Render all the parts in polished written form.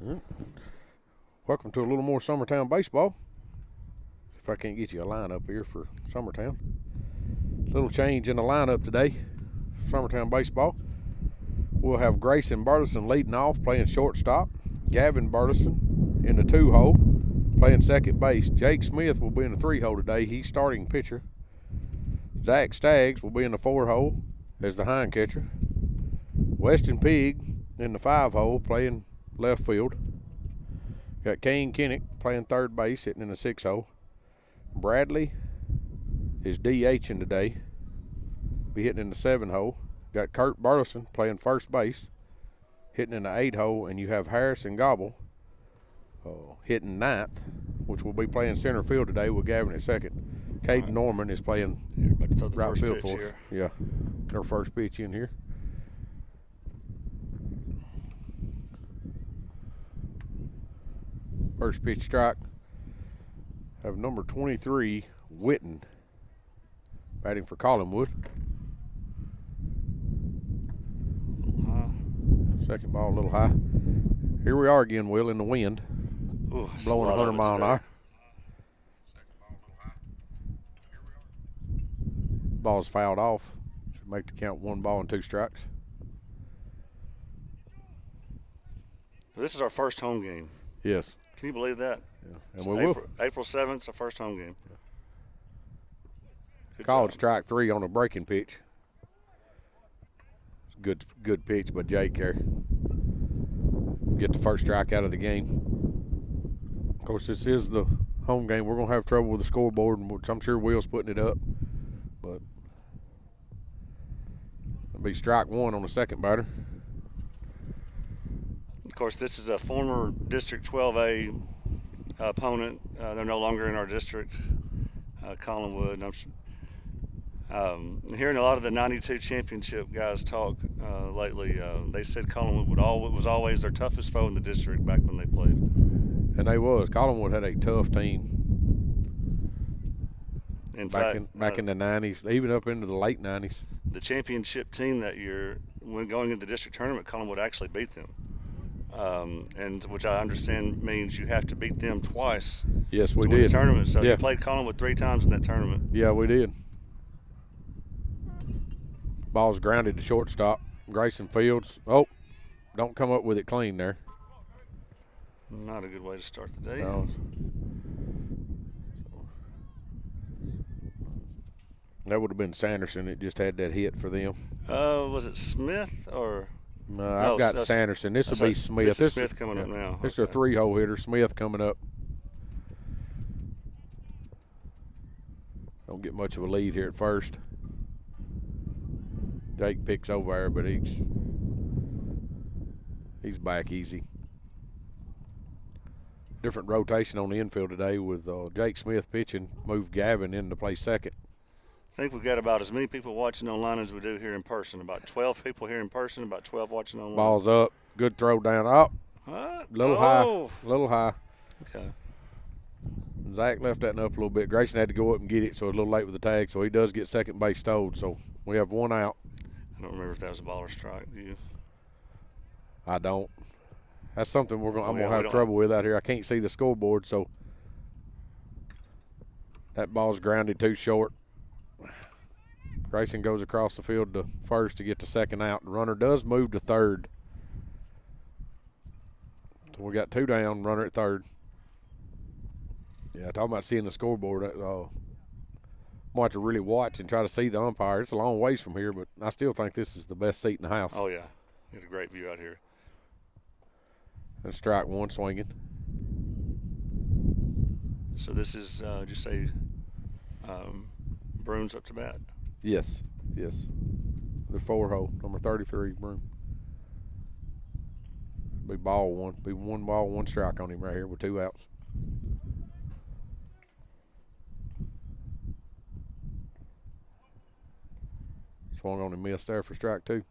Right. Welcome to a little more Summertown baseball. If I can't get you a lineup here for Summertown. Little change in the lineup today. Summertown baseball. We'll have Grayson Burleson leading off, playing shortstop. Gavin Burleson in the 2-hole, playing second base. Jake Smith will be in the 3-hole today. He's starting pitcher. Zach Staggs will be in the 4-hole as the hind catcher. Weston Pigg in the 5-hole, playing left field. Got Kane Kinnick playing third base, hitting in the 6-hole. Bradley is DHing today, be hitting in the 7-hole. Got Kurt Burleson playing first base, hitting in the 8-hole, and you have Harrison Gobble hitting 9th, which will be playing center field today with Gavin at second. Caden Norman is playing right field for us. Yeah, their first pitch in here. First pitch strike. Have number 23, Witten, batting for Collinwood. Second ball a little high. Here we are again, Will, in the wind. Ooh, blowing 100 mile an hour. Ball's fouled off. Should make the count 1 ball and 2 strikes. This is our first home game. Yes. Can you believe that? Yeah. And we will. April 7th, our first home game. Yeah. Called strike 3 on a breaking pitch. Good pitch by Jake here. Get the first strike out of the game. Of course, this is the home game. We're going to have trouble with the scoreboard, which I'm sure Will's putting it up. But it'll be strike 1 on the second batter. Of course, this is a former District 12A opponent. They're no longer in our district, Collinwood. I'm hearing a lot of the 92 championship guys talk lately. They said Collinwood was always their toughest foe in the district back when they played. And they was. Collinwood had a tough team. Back in the 90s, even up into the late 90s. The championship team that year, when going into the district tournament, Collinwood actually beat them. And which I understand means you have to beat them twice. Yes, we to did. Win the tournament. So yeah. You played Collinwood 3 times in that tournament. Yeah, we did. Ball's grounded to shortstop. Grayson Fields. Oh, don't come up with it clean there. Not a good way to start the day. No. That would have been Sanderson. It just had that hit for them. Was it Smith or? No, I've got Sanderson. This will be Smith. This is Smith coming up now. This is a 3-hole hitter. Smith coming up. Don't get much of a lead here at first. Jake picks over there, but he's back easy. Different rotation on the infield today with Jake Smith pitching. Moved Gavin in to play second. I think we've got about as many people watching online as we do here in person. About 12 people here in person, about 12 watching online. Ball's up. Good throw down. Up. Little high. Okay. Zach left that up a little bit. Grayson had to go up and get it, so it was a little late with the tag, so he does get second base stowed. So we have 1 out. I don't remember if that was a ball or strike. Do you? I don't. That's something I'm going to have trouble with out here. I can't see the scoreboard, so that ball's grounded too short. Grayson goes across the field to first to get the second out. The runner does move to third. So we got 2 down, runner at third. Yeah, talking about seeing the scoreboard. I'm going to have to really watch and try to see the umpire. It's a long ways from here, but I still think this is the best seat in the house. Oh, yeah. You get a great view out here. And strike 1 swinging. So this is, just say, Bruins up to bat. Yes. The 4-hole, number 33, Broom. Be ball 1. Be 1 ball, 1 strike on him right here with 2 outs. Swung on and missed there for strike 2.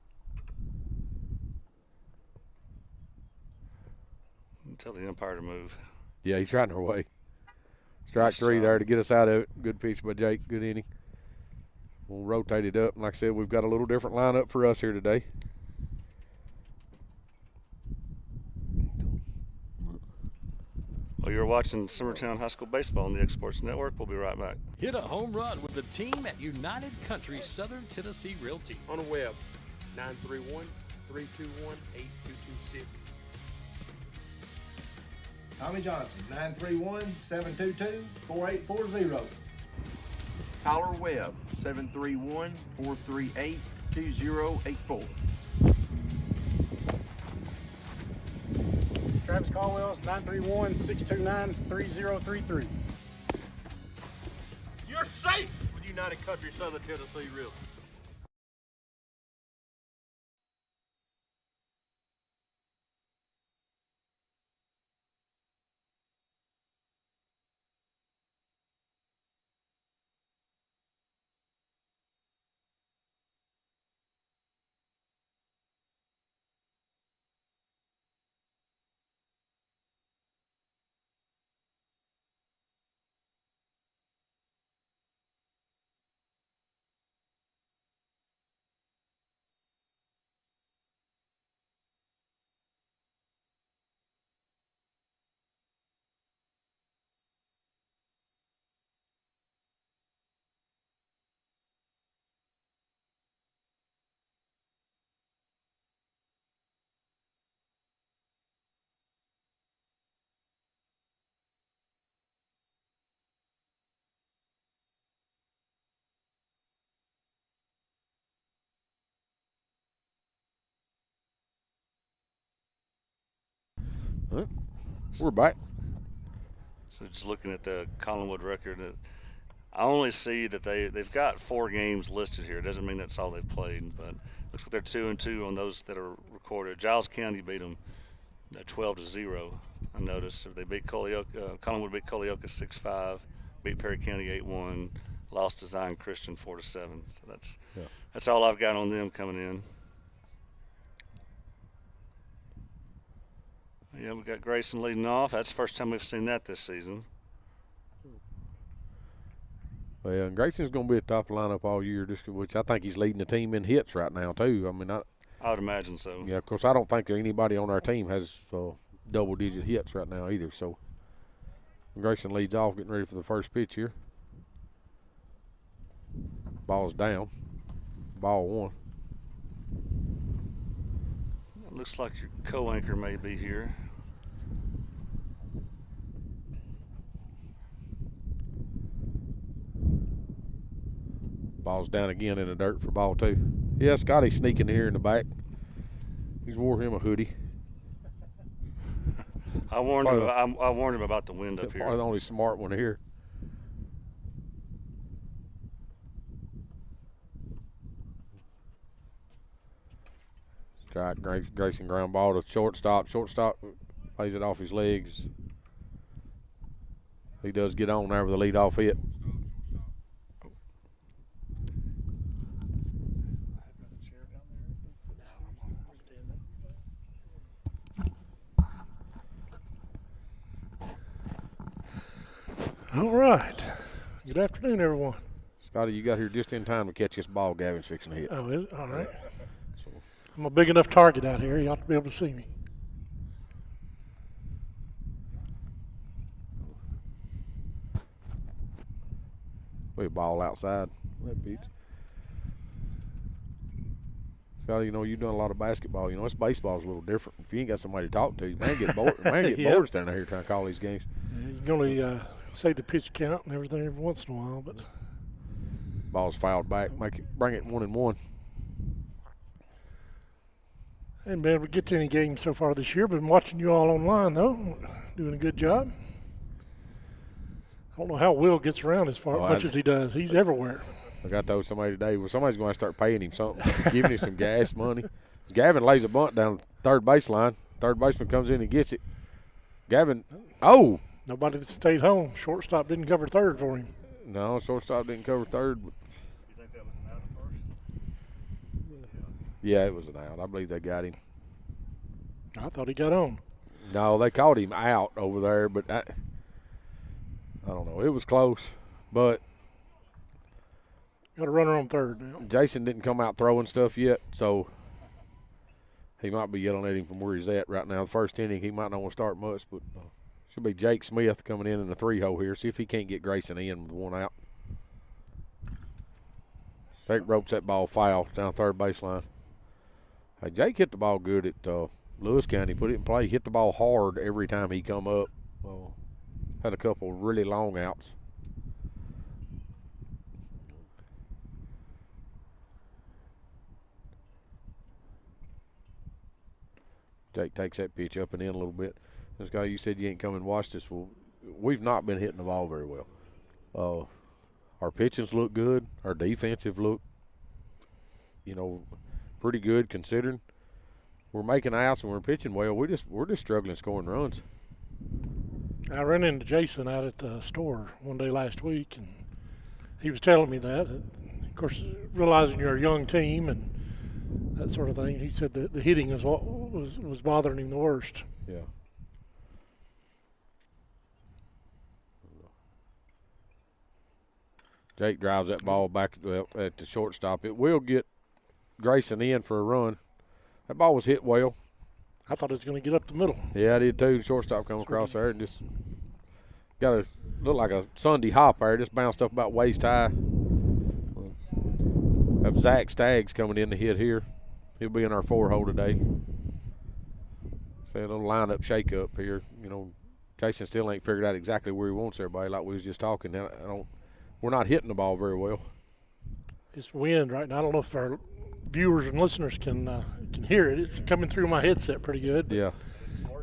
Tell the umpire to move. Yeah, he's trying her way. Strike 3 there to get us out of it. Good pitch by Jake. Good inning. We'll rotate it up. And like I said, we've got a little different lineup for us here today. Well, you're watching Summertown High School Baseball on the X Sports Network. We'll be right back. Hit a home run with the team at United Country Southern Tennessee Realty. On the web, 931-321-8226. Tommy Johnson, 931-722-4840. Tyler Webb, 731-438-2084. Travis Caldwell's 931-629-3033. You're safe with United Country Southern Tennessee Realty. We're back. So just looking at the Collinwood record, I only see that they've got 4 games listed here. It doesn't mean that's all they've played, but looks like they're 2-2 on those that are recorded. Giles County beat them 12-0. I noticed they beat Collinwood beat Colioka 6-5, beat Perry County 8-1, lost to Zion Christian 4-7. So that's all I've got on them coming in. Yeah, we got Grayson leading off. That's the first time we've seen that this season. Well, and Grayson's going to be at the top of the lineup all year, which I think he's leading the team in hits right now, too. I mean, I would imagine so. Yeah, of course, I don't think anybody on our team has double-digit hits right now either. So Grayson leads off, getting ready for the first pitch here. Ball's down. Ball 1. It looks like your co-anchor may be here. Ball's down again in the dirt for ball 2. Yeah, Scotty's sneaking here in the back. He's wore him a hoodie. I warned him about the wind up here. Probably the only smart one here. Strike, Grayson ground ball to shortstop. Shortstop plays it off his legs. He does get on there with a leadoff hit. All right. Good afternoon, everyone. Scotty, you got here just in time to catch this ball Gavin's fixing to hit. Oh, is it? All right. I'm a big enough target out here. You ought to be able to see me. Way ball outside. That beats. Scotty, you know, you've done a lot of basketball. You know, this baseball's a little different. If you ain't got somebody to talk to, you man get bored. Bored standing here trying to call these games. Yeah, you can only say the pitch count and everything every once in a while, but ball's fouled back. Bring it 1-1. Hadn't been able to get to any games so far this year. Been watching you all online though, doing a good job. I don't know how Will gets around as much as he does. He's everywhere. Like I told somebody today, well, somebody's going to start paying him something, giving him some gas money. Gavin lays a bunt down the third baseline. Third baseman comes in and gets it. Gavin, nobody that stayed home. Shortstop didn't cover third for him. No, shortstop didn't cover third. But You think that was an out at first? yeah, it was an out. I believe they got him. I thought he got on. No, they called him out over there, but I don't know. It was close, but Got a runner on third now. Jason didn't come out throwing stuff yet, so he might be yelling at him from where he's at right now. The first inning, he might not want to start much, but Should be Jake Smith coming in the 3-hole here. See if he can't get Grayson in with one out. Jake ropes that ball foul down third baseline. Hey, Jake hit the ball good at Lewis County. Put it in play. Hit the ball hard every time he come up. Had a couple really long outs. Jake takes that pitch up and in a little bit. This guy, you said you ain't come and watched this. Well, we've not been hitting the ball very well. Our pitchings look good. Our defensive look, pretty good considering we're making outs and we're pitching well. We're just struggling scoring runs. I ran into Jason out at the store one day last week, and he was telling me that. Of course, realizing you're a young team and that sort of thing, he said that the hitting is what was bothering him the worst. Yeah. Jake drives that ball back at the shortstop. It will get Grayson in for a run. That ball was hit well. I thought it was going to get up the middle. Yeah, I did too. Shortstop come across there and just look like a Sunday hop there. Just bounced up about waist high. Have Zach Staggs coming in to hit here. He'll be in our 4-hole today. So a little lineup shake-up here. Jason still ain't figured out exactly where he wants everybody like we was just talking. We're not hitting the ball very well. It's wind right now. I don't know if our viewers and listeners can hear it. It's coming through my headset pretty good. Yeah.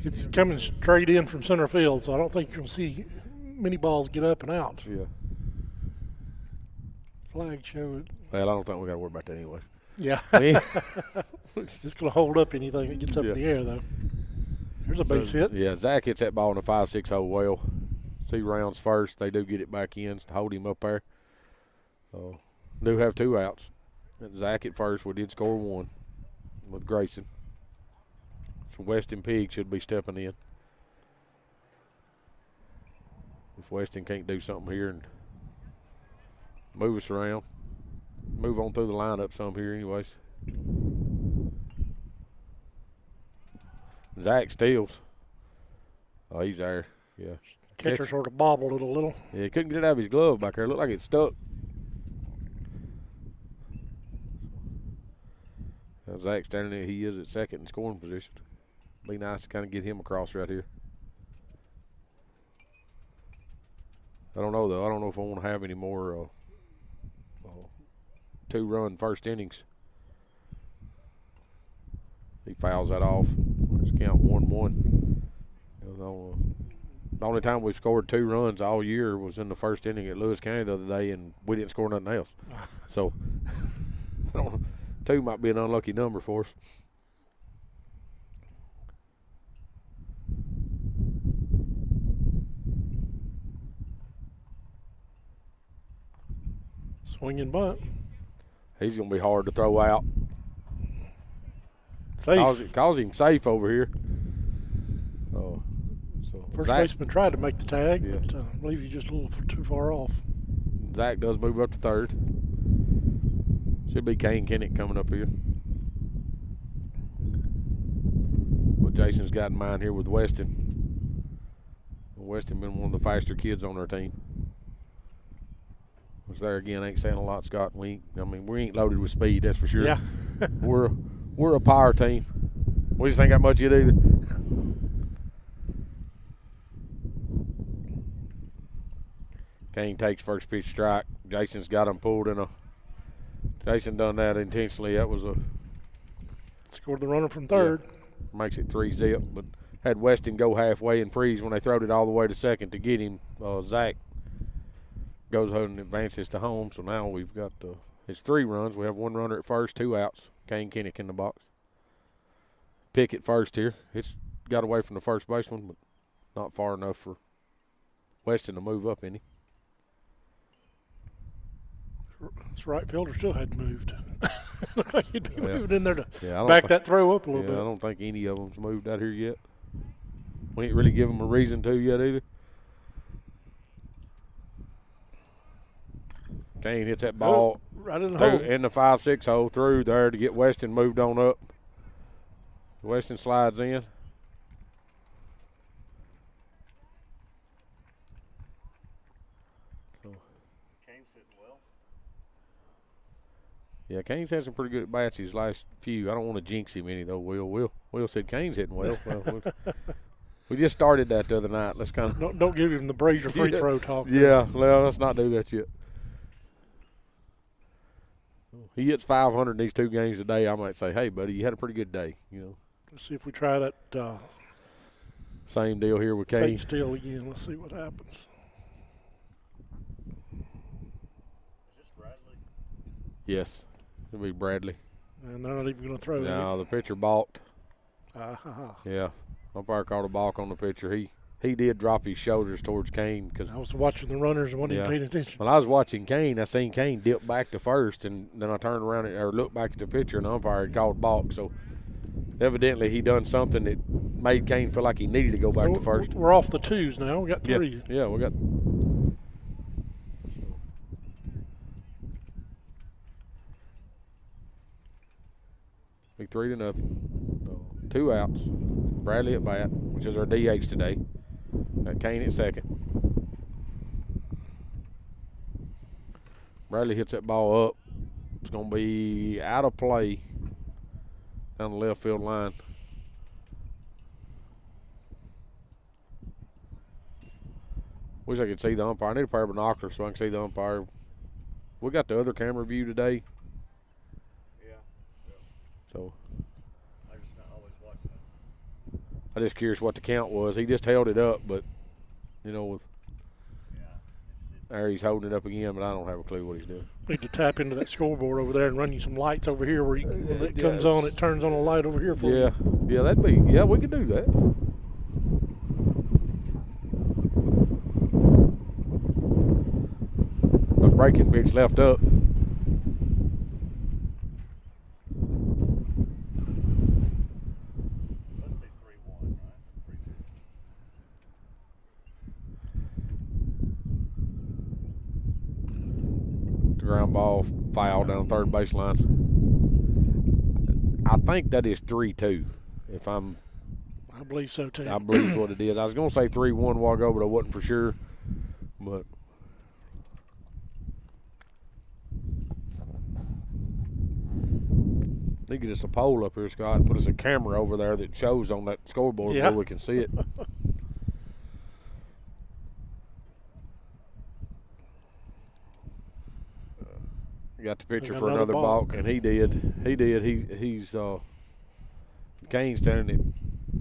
It's coming straight in from center field, so I don't think you'll see many balls get up and out. Yeah. Flag show it. Well, I don't think we got to worry about that anyway. Yeah. It's going to hold up anything that gets up in the air, though. There's a base hit. Yeah, Zach hits that ball in the 5-6 hole well. 2 rounds first. They do get it back in to hold him up there. Do have 2 outs. And Zach at first. We did score 1 with Grayson. So Weston Pig should be stepping in. If Weston can't do something here and move us around. Move on through the lineup some here anyways. Zach steals. Oh, he's there. Yeah. Catcher sort of bobbled it a little. Yeah, he couldn't get it out of his glove back there. It looked like it stuck. Now Zach standing there. He is at second in scoring position. Be nice to kind of get him across right here. I don't know, though. I don't know if I want to have any more 2-run first innings. He fouls that off. Let's count 1-1. The only time we've scored 2 runs all year was in the first inning at Lewis County the other day, and we didn't score nothing else. So, 2 might be an unlucky number for us. Swinging bunt. He's going to be hard to throw out. Safe. Calls him safe over here. First Zach, baseman tried to make the tag, but I believe he's just a little too far off. Zach does move up to third. Should be Kane Kennick coming up here. What Jason's got in mind here with Weston. Weston been one of the faster kids on our team. Was there again, ain't saying a lot, Scott. We ain't loaded with speed, that's for sure. Yeah. we're a power team. We just ain't got much yet either. Kane takes first pitch strike. Jason's got him pulled in a. Jason done that intentionally. That was a. Scored the runner from third. Yeah, makes it 3-zip, but had Weston go halfway and freeze when they throwed it all the way to second to get him. Zach goes ahead and advances to home. So now we've got it's 3 runs. We have 1 runner at first, 2 outs. Kane Kennick in the box. Pick at first here. It's got away from the first baseman, but not far enough for Weston to move up any. This right fielder still hadn't moved. Looked like he'd be moving in there to Yeah, back that throw up a little bit. I don't think any of them's moved out here yet. We ain't really give them a reason to yet either. Kane hits that ball right in the hole. in the 5-6 hole through there to get Weston moved on up. Weston slides in. Yeah, Kane's had some pretty good bats his last few. I don't want to jinx him any though. Will said Kane's hitting well. We just started that the other night. Let's kind of don't give him the Brazier free throw talk. Yeah, well, let's not do that yet. He hits 500 in these 2 games today. I might say, hey, buddy, you had a pretty good day. Let's see if we try that Same deal here with Kane. fake steal again. Let's see what happens. Is this Bradley? Yes, it'll be Bradley. And they're not even going to throw it. No, the pitcher balked. Ah, Yeah, umpire called a balk on the pitcher. He did drop his shoulders towards Kane because I was watching the runners and wasn't even paying attention. when I was watching Kane, I seen Kane dip back to first, and then I turned around or looked back at the pitcher, and the umpire had called balk. So evidently he done something that made Kane feel like he needed to go back to first. We're off the 2s now. We got 3. Yeah, we got. Big 3-0. So, 2 outs. Bradley at bat, which is our DH today. Got Kane at second. Bradley hits that ball up. It's going to be out of play down the left field line. Wish I could see the umpire. I need a pair of binoculars so I can see the umpire. We got the other camera view today. Yeah. So I just not always watch that. I'm just curious what the count was. He just held it up, but with there he's holding it up again, but I don't have a clue what he's doing. Need to tap into that scoreboard over there and run you some lights over here where when it comes on, it turns on a light over here for you. Yeah, we could do that. A breaking pitch left up. Must be 3-1, right? 3-2. Ground ball foul down third baseline. I think that is 3-2. I believe so too. I believe what it is. I was going to say 3-1 a while ago, but I wasn't for sure. But they get us a pole up here, Scott, and put us a camera over there that shows on that scoreboard where we can see it. Got the pitcher for another balk, and he did. He's Kane's standing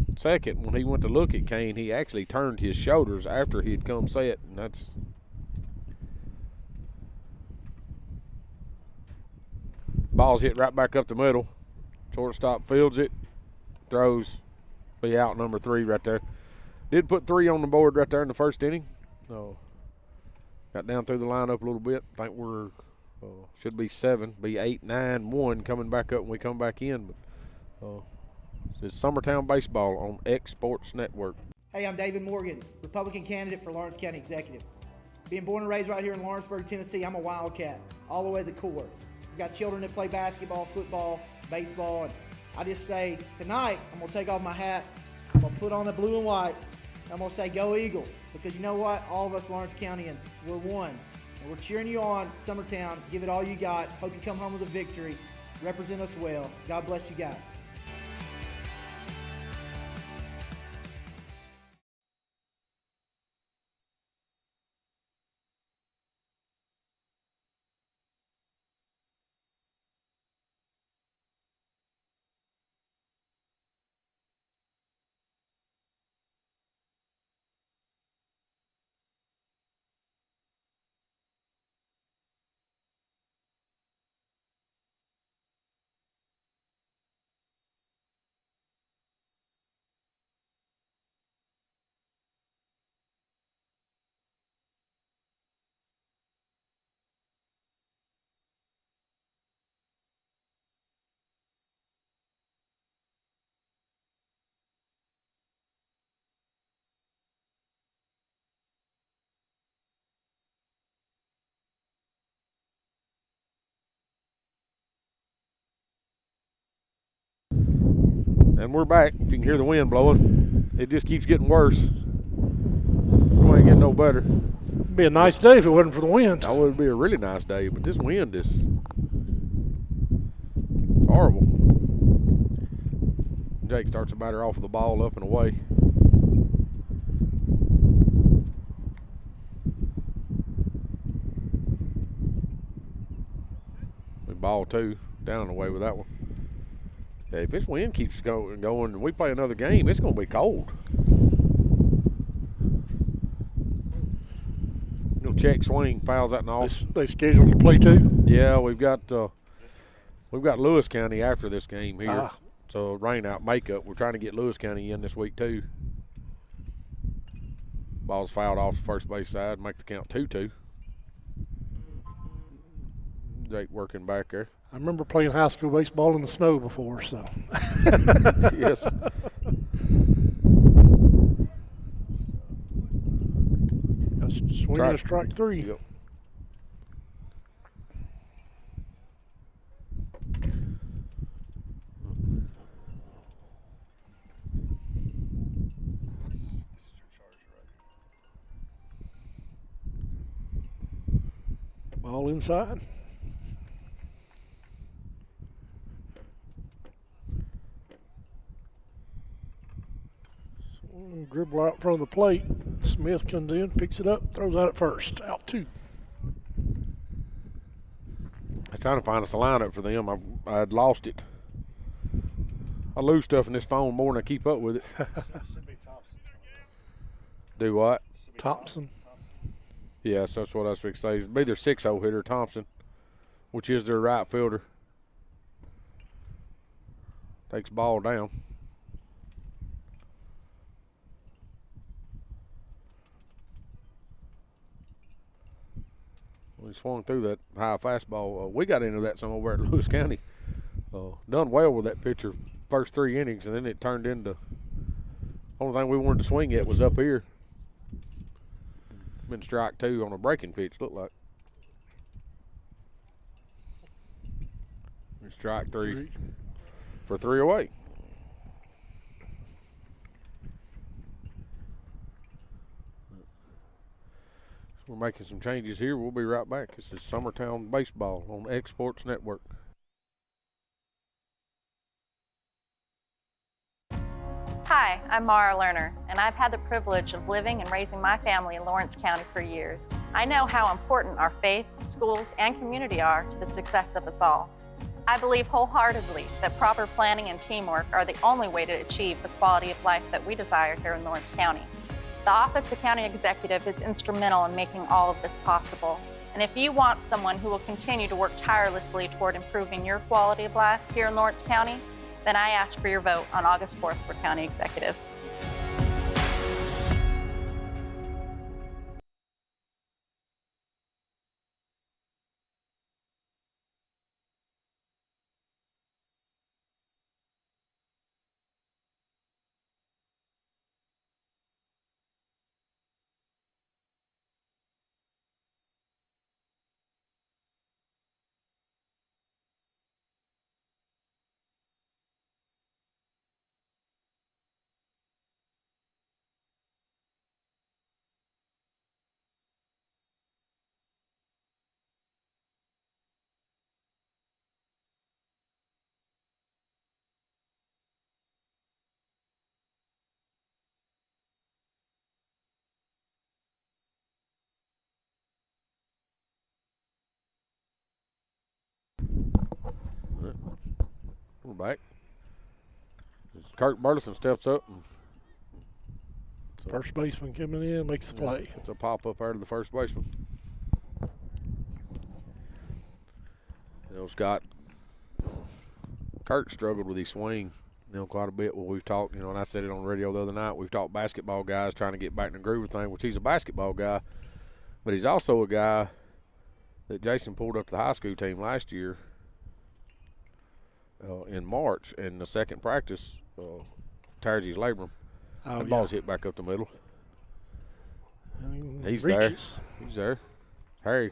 at second. When he went to look at Kane, he actually turned his shoulders after he had come set, and that's ball's hit right back up the middle. Shortstop fields it, throws, be out number 3 right there. Did put 3 on the board right there in the first inning. So got down through the lineup a little bit. I think we're should be 7, be 8, 9, 1 coming back up when we come back in. But it's Summertown Baseball on X Sports Network. Hey, I'm David Morgan, Republican candidate for Lawrence County Executive. Being born and raised right here in Lawrenceburg, Tennessee, I'm a Wildcat, all the way to the core. We've got children that play basketball, football, baseball, and I just say, tonight, I'm going to take off my hat, I'm going to put on the blue and white, I'm going to say, go Eagles, because you know what? All of us Lawrence Countyans, we're one. And we're cheering you on, Summertown. Give it all you got. Hope you come home with a victory. Represent us well. God bless you guys. And we're back. If you can hear the wind blowing, it just keeps getting worse. It ain't getting no better. It'd be a nice day if it wasn't for the wind. Oh, it would be a really nice day, but this wind is horrible. Jake starts the batter off with the ball up and away. Ball 2, down and away with that one. Yeah, if this wind keeps going and we play another game, it's going to be cold. Check swing, fouls that and all. They scheduled to play 2? Yeah, we've got Lewis County after this game here. So rain out makeup. We're trying to get Lewis County in this week too. Ball's fouled off the first base side, make the count 2-2. Jake working back there. I remember playing high school baseball in the snow before, so. Yes. Swinging a strike 3. Yep. Ball inside. Dribble out in front of the plate. Smith comes in, picks it up, throws out at first. Out 2. I'm trying to find us a lineup for them. I had lost it. I lose stuff in this phone more than I keep up with it. Do what? Thompson. Yes, that's what I was fixing to say. It'd be their 6-0 hitter, Thompson, which is their right fielder. Takes ball down. We swung through that high fastball. We got into that some over at Lewis County. Done well with that pitcher first 3 innings, and then it turned into only thing we wanted to swing at was up here. Been strike 2 on a breaking pitch, looked like. And strike 3 for 3 away. We're making some changes here. We'll be right back. This is Summertown Baseball on Exports Network. Hi, I'm Mara Lerner, and I've had the privilege of living and raising my family in Lawrence County for years. I know how important our faith, schools, and community are to the success of us all. I believe wholeheartedly that proper planning and teamwork are the only way to achieve the quality of life that we desire here in Lawrence County. The Office of County Executive is instrumental in making all of this possible. And if you want someone who will continue to work tirelessly toward improving your quality of life here in Lawrence County, then I ask for your vote on August 4th for County Executive. We're back. Kurt Burleson steps up. And first baseman coming in, makes the play. It's a pop up there to the first baseman. You know, Scott, Kurt struggled with his swing, quite a bit. Well, we've talked, and I said it on the radio the other night, we've talked basketball guys trying to get back in the groove of things, which he's a basketball guy, but he's also a guy that Jason pulled up to the high school team last year in March, and the second practice, tears his labrum. The ball's hit back up the middle. He's reaches. there. He's there.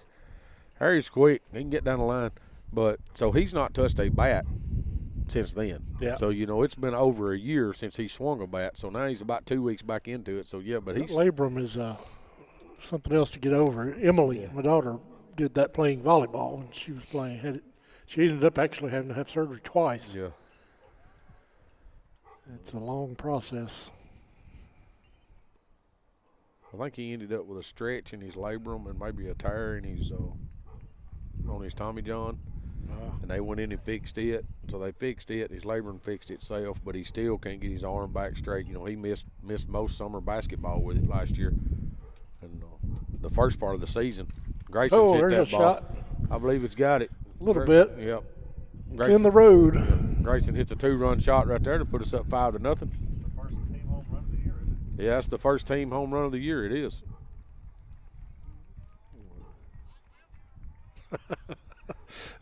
Harry's quick. He can get down the line. But so he's not touched a bat since then. Yeah. So, it's been over a year since he swung a bat. So now he's about 2 weeks back into it. So, yeah, but that labrum is something else to get over. Emily, my daughter, did that playing volleyball, and she was playing. She ended up actually having to have surgery twice. Yeah. It's a long process. I think he ended up with a stretch in his labrum and maybe a tear in his on his Tommy John. And they went in and fixed it. So they fixed it. His labrum fixed itself, but he still can't get his arm back straight. You know, he missed most summer basketball with it last year. And the first part of the season, Grayson's hit that ball. Shot. I believe it's got it. A little bit. Yep. It's in the road. Grayson hits a 2-run shot right there to put us up 5-0. Yeah, that's the first team home run of the year. It is.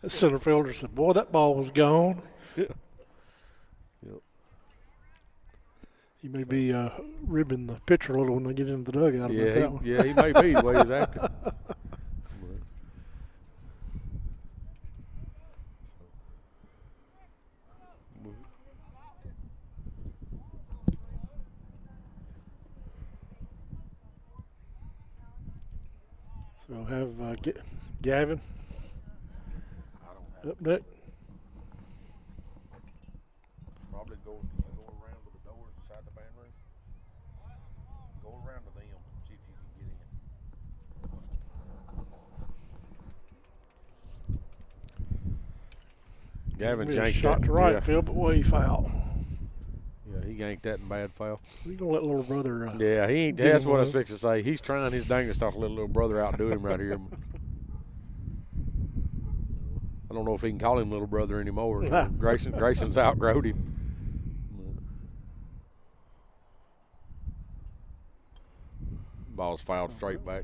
The center fielder said, "Boy, that ball was gone." Yeah. Yep. He may be ribbing the pitcher a little when they get into the dugout. Yeah, about that one. he may be the way he's acting. So have Gavin up next. Probably go around to the doors inside the band room. Go around to them, see if you can get in. Gavin yanked shot that, to right field, but way foul. Yeah, he yanked that in bad foul. We gonna let little brother. Yeah, he ain't. get That's him what I was one. fixing to say. He's trying his dangest off to let little brother outdo him right here. I don't know if he can call him little brother anymore. Grayson's outgrowed him. Ball's fouled straight back.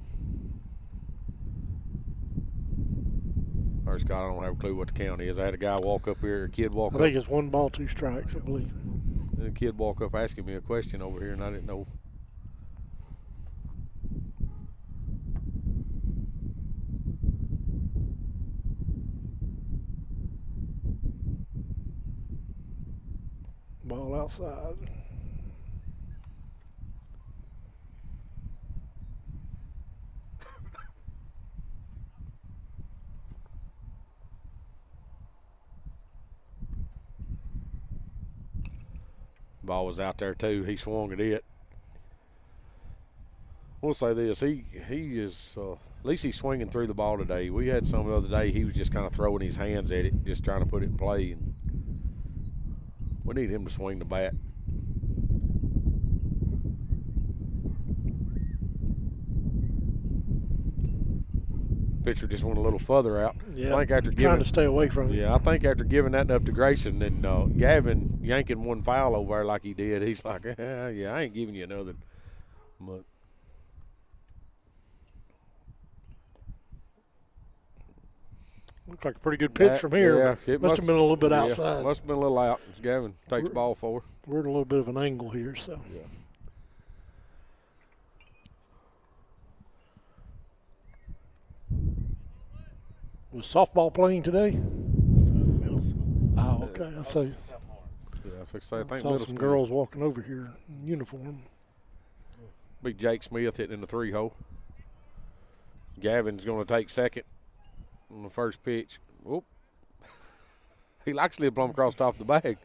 Or Scott, I don't have a clue what the count is. I had a guy walk up here, a kid walk I up. think it's 1 ball, 2 strikes, I believe. And a kid walk up asking me a question over here, and I didn't know. Ball outside. Ball was out there too. He swung at it. We'll say this: he is at least he's swinging through the ball today. We had some the other day. He was just kind of throwing his hands at it, just trying to put it in play. And we need him to swing the bat. Pitcher just went a little further out. Yeah, I think after trying to stay away from him. Yeah, I think after giving that up to Grayson and Gavin yanking one foul over there like he did, he's like, yeah, I ain't giving you another. But Looked like a pretty good pitch from here. Yeah, it must have been a little bit outside. Must have been a little out. Gavin takes the ball for her. We're at a little bit of an angle here, so. Yeah. Was softball playing today? Middle school. Oh, okay. I see. Yeah, I think Saw some girls walking over here in uniform. Big Jake Smith hitting in the 3-hole. Gavin's going to take second on the first pitch. Whoop. He likes to live plumb across the top of the bag.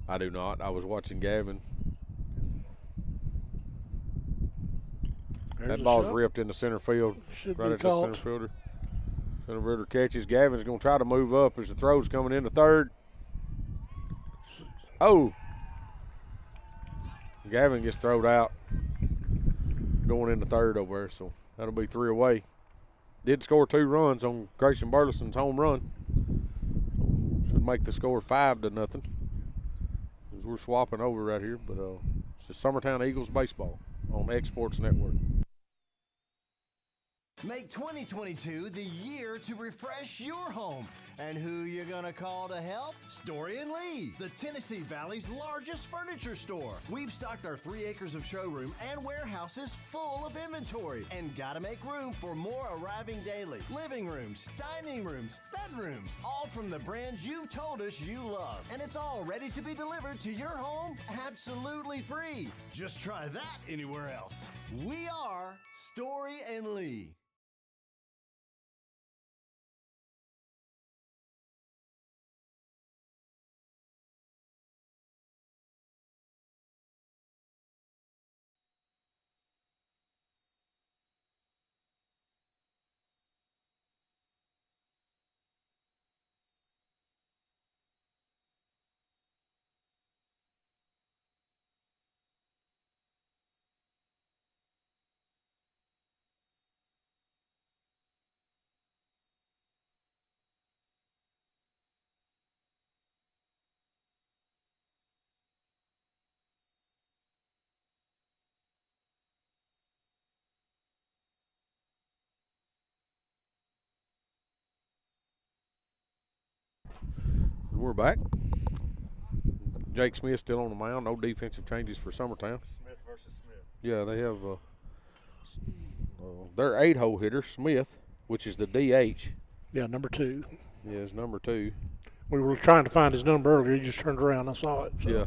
I do not. I was watching Gavin. There's that a ball's shot. ripped into center field. Should right be at the caught. center fielder. Center fielder catches. Gavin's going to try to move up as the throw's coming into third. Oh. Gavin gets thrown out going into third over there, so that'll be 3 away. Did score 2 runs on Grayson Burleson's home run. Should make the score 5-0. As we're swapping over right here, but it's the Summertown Eagles baseball on Exports Network. Make 2022 the year to refresh your home And who you gonna call to help? Story and Lee, the Tennessee Valley's largest furniture store. We've stocked our 3 acres of showroom and warehouses full of inventory, and gotta make room for more arriving daily. Living rooms, dining rooms, bedrooms, all from the brands you've told us you love. And it's all ready to be delivered to your home absolutely free. Just try that anywhere else. We are Story and Lee. We're back. Jake Smith still on the mound. No defensive changes for Summertown. Smith versus Smith. Yeah, they have their 8-hole hitter, Smith, which is the DH. Yeah, number 2. Yeah, it's number 2. We were trying to find his number earlier. He just turned around. I saw it. So. Yeah.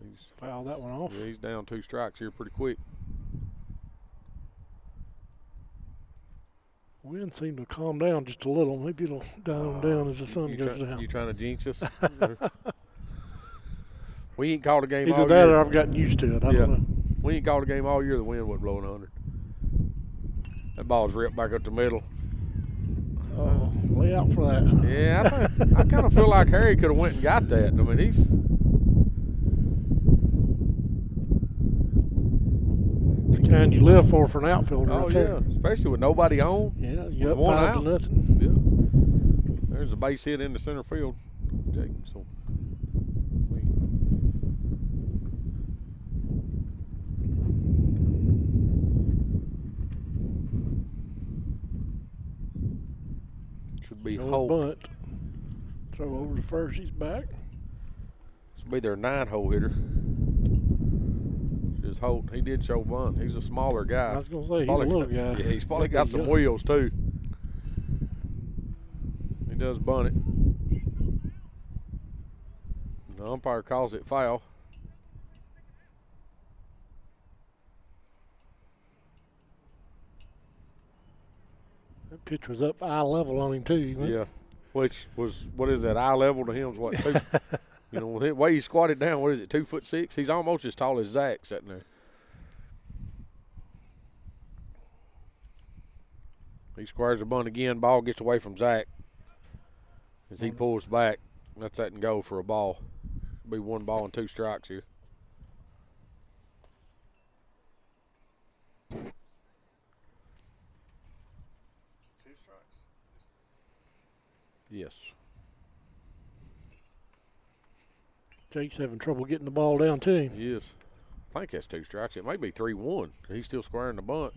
He's fouled that one off. Yeah, he's down 2 strikes here pretty quick. Wind seemed to calm down just a little. Maybe it'll down down as the sun goes down. You trying to jinx us? We ain't called a game Either all that year. or I've gotten used to it. I don't know. We ain't called a game all year. The wind wasn't blowing 100. That ball's ripped back up the middle. Oh, lay out for that. Yeah, I kind of feel like Harry could have went and got that. I mean, he's. It's the kind you live for an outfielder. Oh, right yeah, there. Especially with nobody on. Yeah, you up one 5 out. to nothing. Yeah. There's a base hit into center field. Jake, so. Should be Holt. Bunt. Throw over to first. He's back. This will be their 9-hole hitter. Just Holt. He did show bunt. He's a smaller guy. I was going to say, he's a little guy. Yeah, he's probably got some wheels, too. He does bunt it. The umpire calls it foul. That pitch was up eye level on him, too. Yeah. Which was, what is that, eye level to him is what, 2? You know, the way he squatted down, what is it, 2'6"? He's almost as tall as Zach sitting there. He squares the bunt again. Ball gets away from Zach as he pulls back. Lets that and go for a ball. Be 1 ball and 2 strikes here. Yes. Jake's having trouble getting the ball down to him. Yes. I think that's 2 strikes. It may be 3-1. He's still squaring the bunt.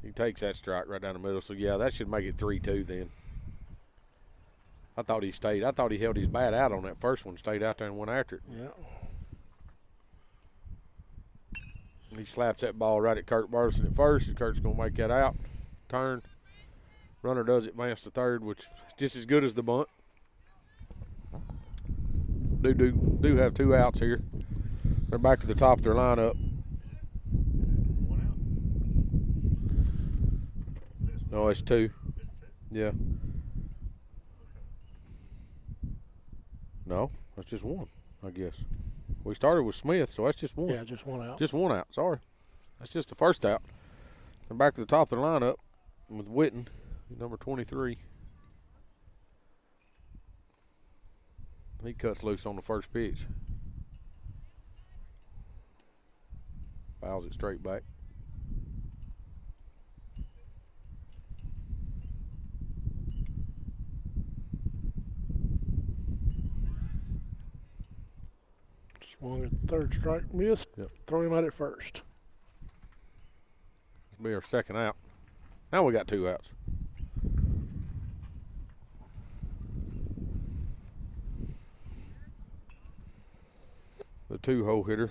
He takes that strike right down the middle. So, yeah, that should make it 3-2 then. I thought he stayed. I thought he held his bat out on that first one, stayed out there and went after it. Yeah. He slaps that ball right at Kurt Burleson at first, and Kurt's going to make that out. Turn. Runner does advance to third, which is just as good as the bunt. Do have 2 outs here. They're back to the top of their lineup. No, it's 2. Yeah. No, that's just 1, I guess. We started with Smith, so that's just 1. Yeah, just 1 out. Just 1 out, sorry. That's just the first out. They're back to the top of the lineup with Witten, number 23. He cuts loose on the first pitch. Fouls it straight back. Swung at third strike, missed. Yep. Throw him out at first. This will be our second out. Now we got 2 outs. The 2-hole hitter,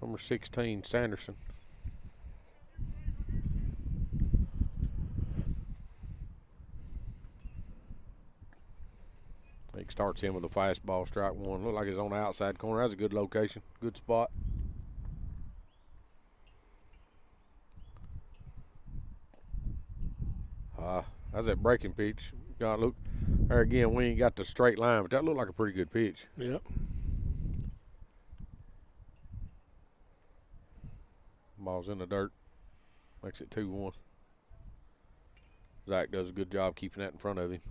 number 16, Sanderson. He starts in with a fastball, strike 1. Look like he's on the outside corner. That's a good location, good spot. That's that breaking pitch. God, look there again. We ain't got the straight line, but that looked like a pretty good pitch. Yep. Ball's in the dirt. Makes it 2-1. Zach does a good job keeping that in front of him.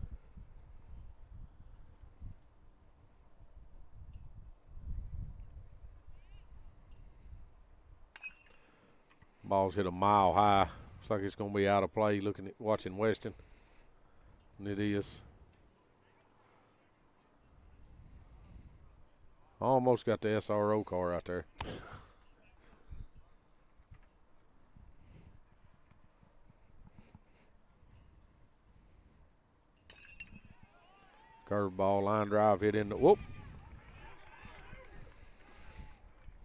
Ball's hit a mile high. Looks like it's going to be out of play. Watching Weston. And it is. Almost got the SRO car out there. Curveball, line drive, hit in the, whoop.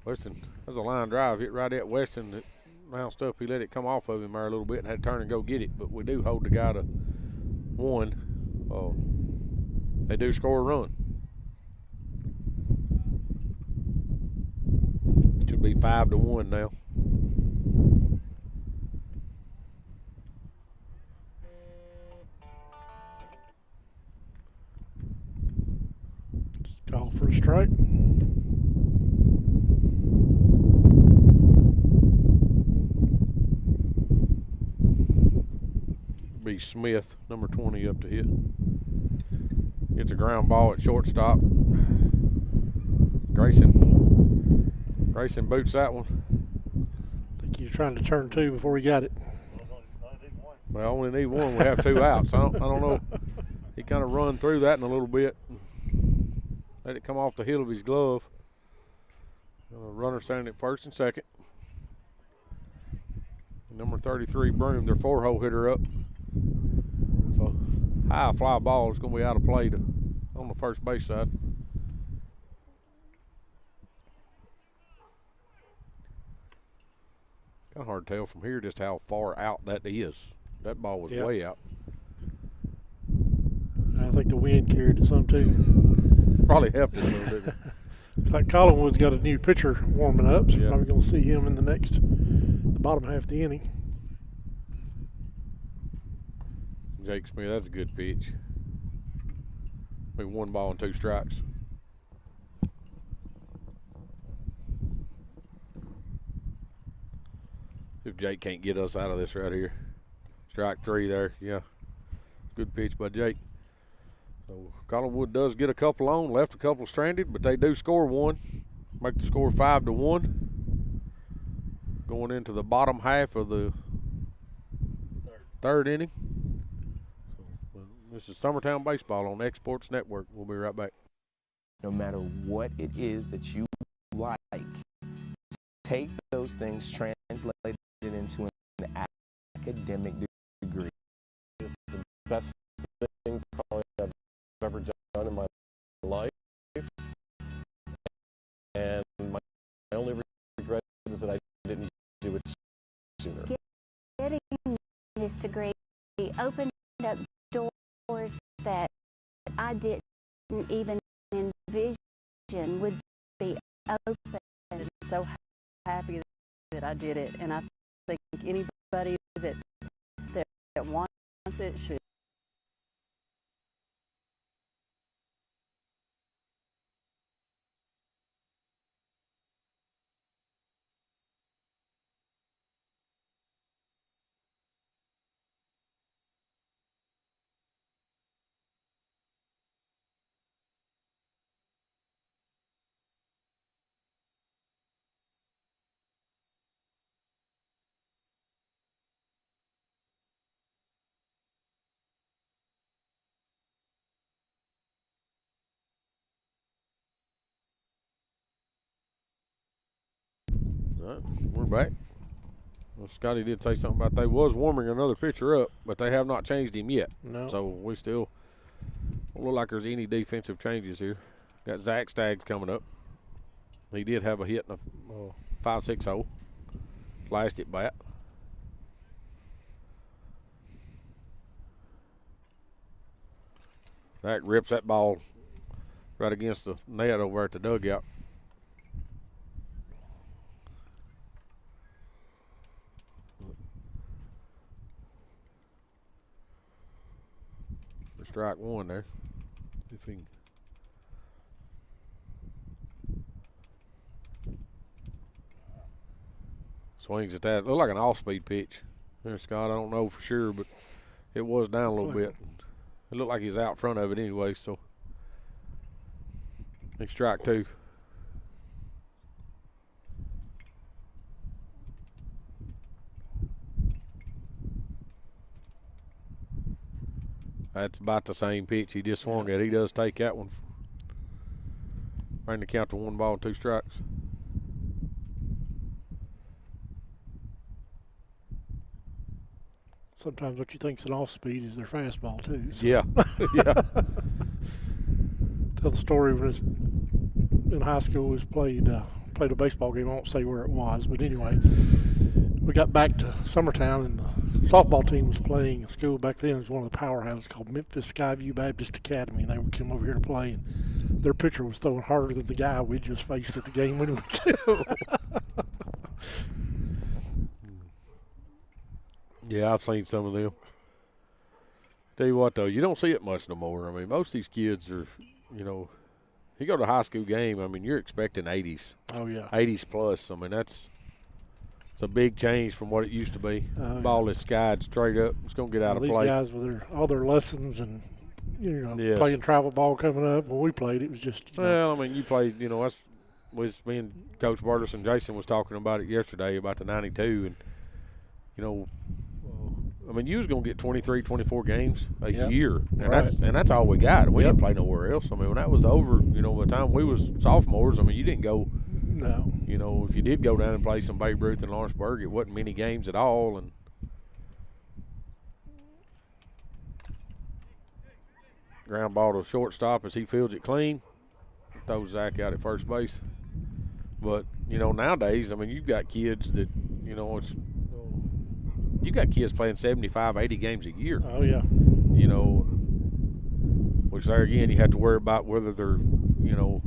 Weston, that's a line drive, hit right at Weston. That bounced up, he let it come off of him there a little bit and had to turn and go get it. But we do hold the guy to 1. They do score a run. Should be 5-1 now. Call for a strike. Be Smith, number 20, up to hit. Gets a ground ball at shortstop. Grayson boots that one. I think he was trying to turn 2 before he got it. Well, I only need 1. We have 2 outs. I don't know. He kind of run through that in a little bit. Let it come off the heel of his glove. Runner standing at first and second. Number 33, Broom, their 4-hole hitter up. So high fly ball is going to be out of play on the first base side. Kind of hard to tell from here just how far out that is. That ball was way out. I think the wind carried it some too. Probably helped it a little bit. It's like Collinwood's got a new pitcher warming up, so you're probably going to see him in the bottom half of the inning. Jake Smith, that's a good pitch. Maybe 1 ball and 2 strikes. If Jake can't get us out of this right here. Strike 3 there, yeah. Good pitch by Jake. So Collinwood does get a couple on, left a couple stranded, but they do score 1. Make the score 5-1. Going into the bottom half of the third inning. So, this is Summertown Baseball on Exports Network. We'll be right back. No matter what it is that you like, take those things, translate it into an academic degree. It's the best thing probably I've ever done in my life. And my only regret is that I didn't do it sooner. Getting this degree opened up doors that I didn't even envision would be open. I'm so happy that I did it, and I think anybody that wants it should. We're back. Well, Scotty did say something about they was warming another pitcher up, but they have not changed him yet. No. So we still don't look like there's any defensive changes here. Got Zach Staggs coming up. He did have a hit in a 5-6-0 last at bat. Zach rips that ball right against the net over at the dugout. For strike one there. If he can. Swings at that. Looked like an off-speed pitch. There, Scott, I don't know for sure, but it was down a little bit. It looked like he's out front of it anyway, so it's strike two. That's about the same pitch he just swung at. He does take that one. Bring the count to 1 ball, 2 strikes. Sometimes what you think's an off-speed is their fastball too. So. Yeah, yeah. Tell the story when I was in high school. Was played a baseball game. I won't say where it was, but anyway, we got back to Summertown and the softball team was playing a school back then. It was one of the powerhouses called Memphis Skyview Baptist Academy, and they would come over here to play. And their pitcher was throwing harder than the guy we just faced at the game when we went to. Yeah, I've seen some of them. Tell you what, though, you don't see it much no more. I mean, most of these kids are, you know, you go to a high school game, I mean, you're expecting 80s. Oh, yeah. 80s plus. I mean, it's a big change from what it used to be. Ball is skied straight up. It's going to get out of play. These guys with all their lessons and, you know, yes. playing travel ball coming up. When we played, it was just, well, I mean, you played, you know, me and Coach Burtis and Jason was talking about it yesterday about the 92, and, you know, I mean, you was going to get 23, 24 games a year, and that's all we got. We didn't play nowhere else. I mean, when that was over, you know, by the time we was sophomores, I mean, you didn't go. No. You know, if you did go down and play some Babe Ruth in Lawrenceburg, it wasn't many games at all. And ground ball to shortstop as he fields it clean. Throws Zach out at first base. But, you know, nowadays, I mean, you've got kids that, you know, you got kids playing 75, 80 games a year. Oh, yeah. You know, which there again, you have to worry about whether they're, you know,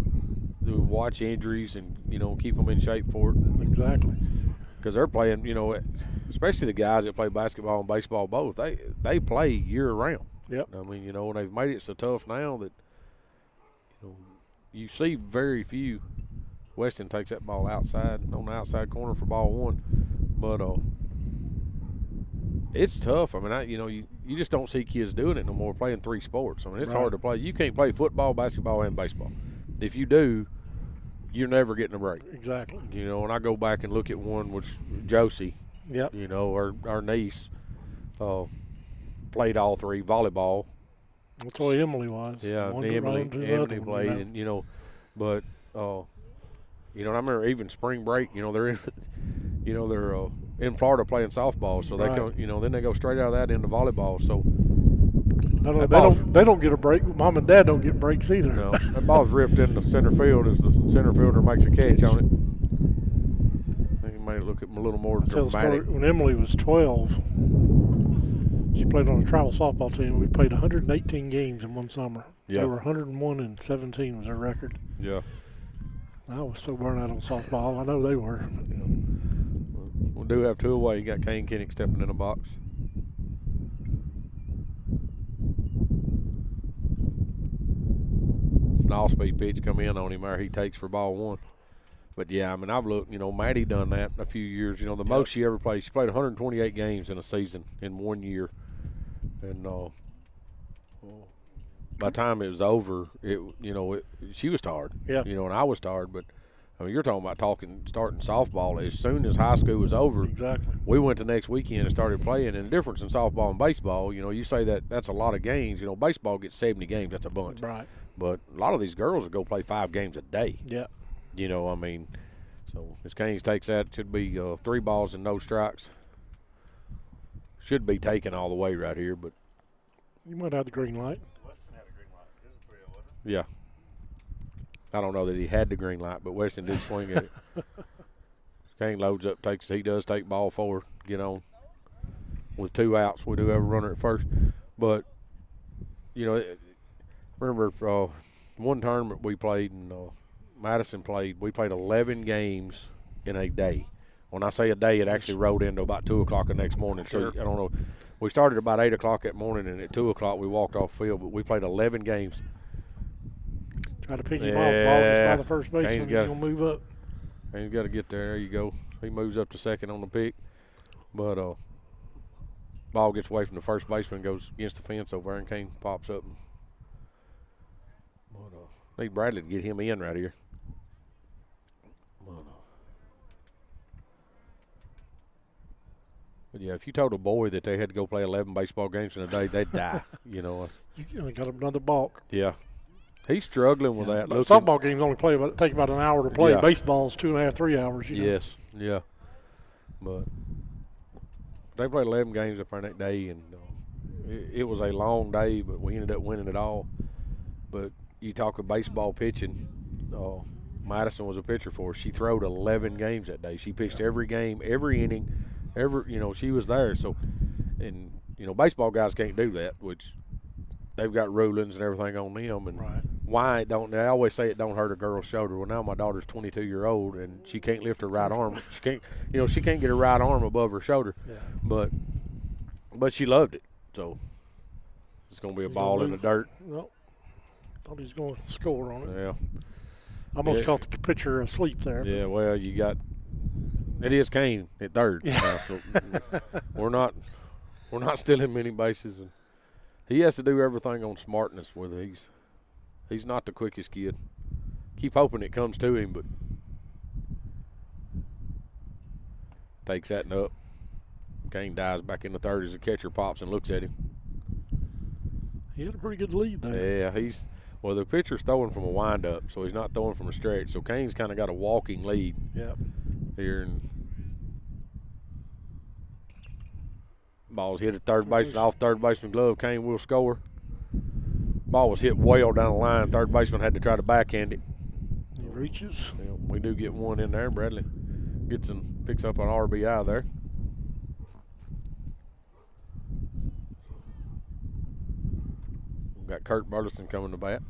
watch injuries and, you know, keep them in shape for it. Exactly. Because they're playing, you know, especially the guys that play basketball and baseball both, they play year round. Yep. I mean, you know, and they've made it so tough now that, you know, you see very few. Weston takes that ball outside, on the outside corner for ball one. But, it's tough. I mean, you know, you just don't see kids doing it no more, playing 3 sports. I mean, it's hard to play. You can't play football, basketball, and baseball. If you do, you're never getting a break. Exactly. You know, and I go back and look at one which Josie, yep. You know, our niece, played all 3, volleyball. That's what Emily was. Yeah, Emily played, and, you know, but, you know, I remember even spring break, you know, they're in, you know, they're in Florida playing softball, so they go, you know, then they go straight out of that into volleyball. So they don't get a break. Mom and Dad don't get breaks either. No, that ball's ripped into center field as the center fielder makes a catch on it. I think it made it look a little more dramatic. When Emily was 12, she played on a travel softball team. We played 118 games in one summer. Yeah. They were 101 and 17 was their record. Yeah. I was so burned out on softball. I know they were. We do have 2 away. You got Kane Kinnick stepping in the box. It's an off-speed pitch come in on him there. He takes for ball 1. But, yeah, I mean, I've looked, you know, Maddie done that a few years. You know, the most she ever played, she played 128 games in a season in 1 year. And by the time it was over, she was tired. Yeah. You know, and I was tired. But, I mean, you're talking about starting softball. As soon as high school was over, exactly, we went the next weekend and started playing. And the difference in softball and baseball, you know, you say that's a lot of games. You know, baseball gets 70 games. That's a bunch. Right. But a lot of these girls will go play 5 games a day. Yeah. You know, I mean, So as Canes takes that, it should be 3 balls and no strikes. Should be taken all the way right here, but You might have the green light. Weston had a green light. This is 3-0, wasn't yeah. I don't know that he had the green light, but Weston did swing at it. Kane loads up, he does take ball 4, get on. With 2 outs, we do have a runner at first. But, you know, remember one tournament we played and Madison played, we played 11 games in a day. When I say a day, it actually rolled into about 2 o'clock the next morning. Sure. So, I don't know. We started about 8 o'clock that morning, and at 2 o'clock we walked off field, but we played 11 games. Try to pick him off. Ball gets by the first baseman. He's going to move up. Kane's got to get there. There you go. He moves up to second on the pick. But ball gets away from the first baseman, goes against the fence over there, and Kane pops up. But need Bradley to get him in right here. But yeah, if you told a boy that they had to go play 11 baseball games in a day, they'd die. You know. You only got another balk. Yeah. He's struggling with that. But softball games only take about an hour to play. Yeah. Baseball's 2.5, 3 hours. You know? Yes. Yeah. But they played 11 games up there that day, and it was a long day, but we ended up winning it all. But you talk of baseball pitching, Madison was a pitcher for us. She throwed 11 games that day. She pitched every game, every inning, she was there. So, and, baseball guys can't do that, which they've got rulings and everything on them. And why it don't, they always say it don't hurt a girl's shoulder. Well, now my daughter's 22-year-old, and she can't lift her right arm. She can't get her right arm above her shoulder. Yeah. But she loved it. So it's going to be a ball in the dirt. Nope. Thought he was going to score on it. Yeah. Almost caught the pitcher asleep there. Yeah, well, it is Kane at third. Yeah. So we're not stealing many bases, and he has to do everything on smartness with it. He's not the quickest kid. Keep hoping it comes to him, but takes that and up. Kane dives back in the third as the catcher pops and looks at him. He had a pretty good lead there. Yeah, the pitcher's throwing from a windup, so he's not throwing from a stretch. So Kane's kind of got a walking lead. Yep. Here, and ball's hit at third baseman, off third baseman glove. Kane will score. Ball was hit well down the line. Third baseman had to try to backhand it. He reaches. Yeah, we do get one in there. Bradley picks up an RBI there. We've got Kurt Burleson coming to bat.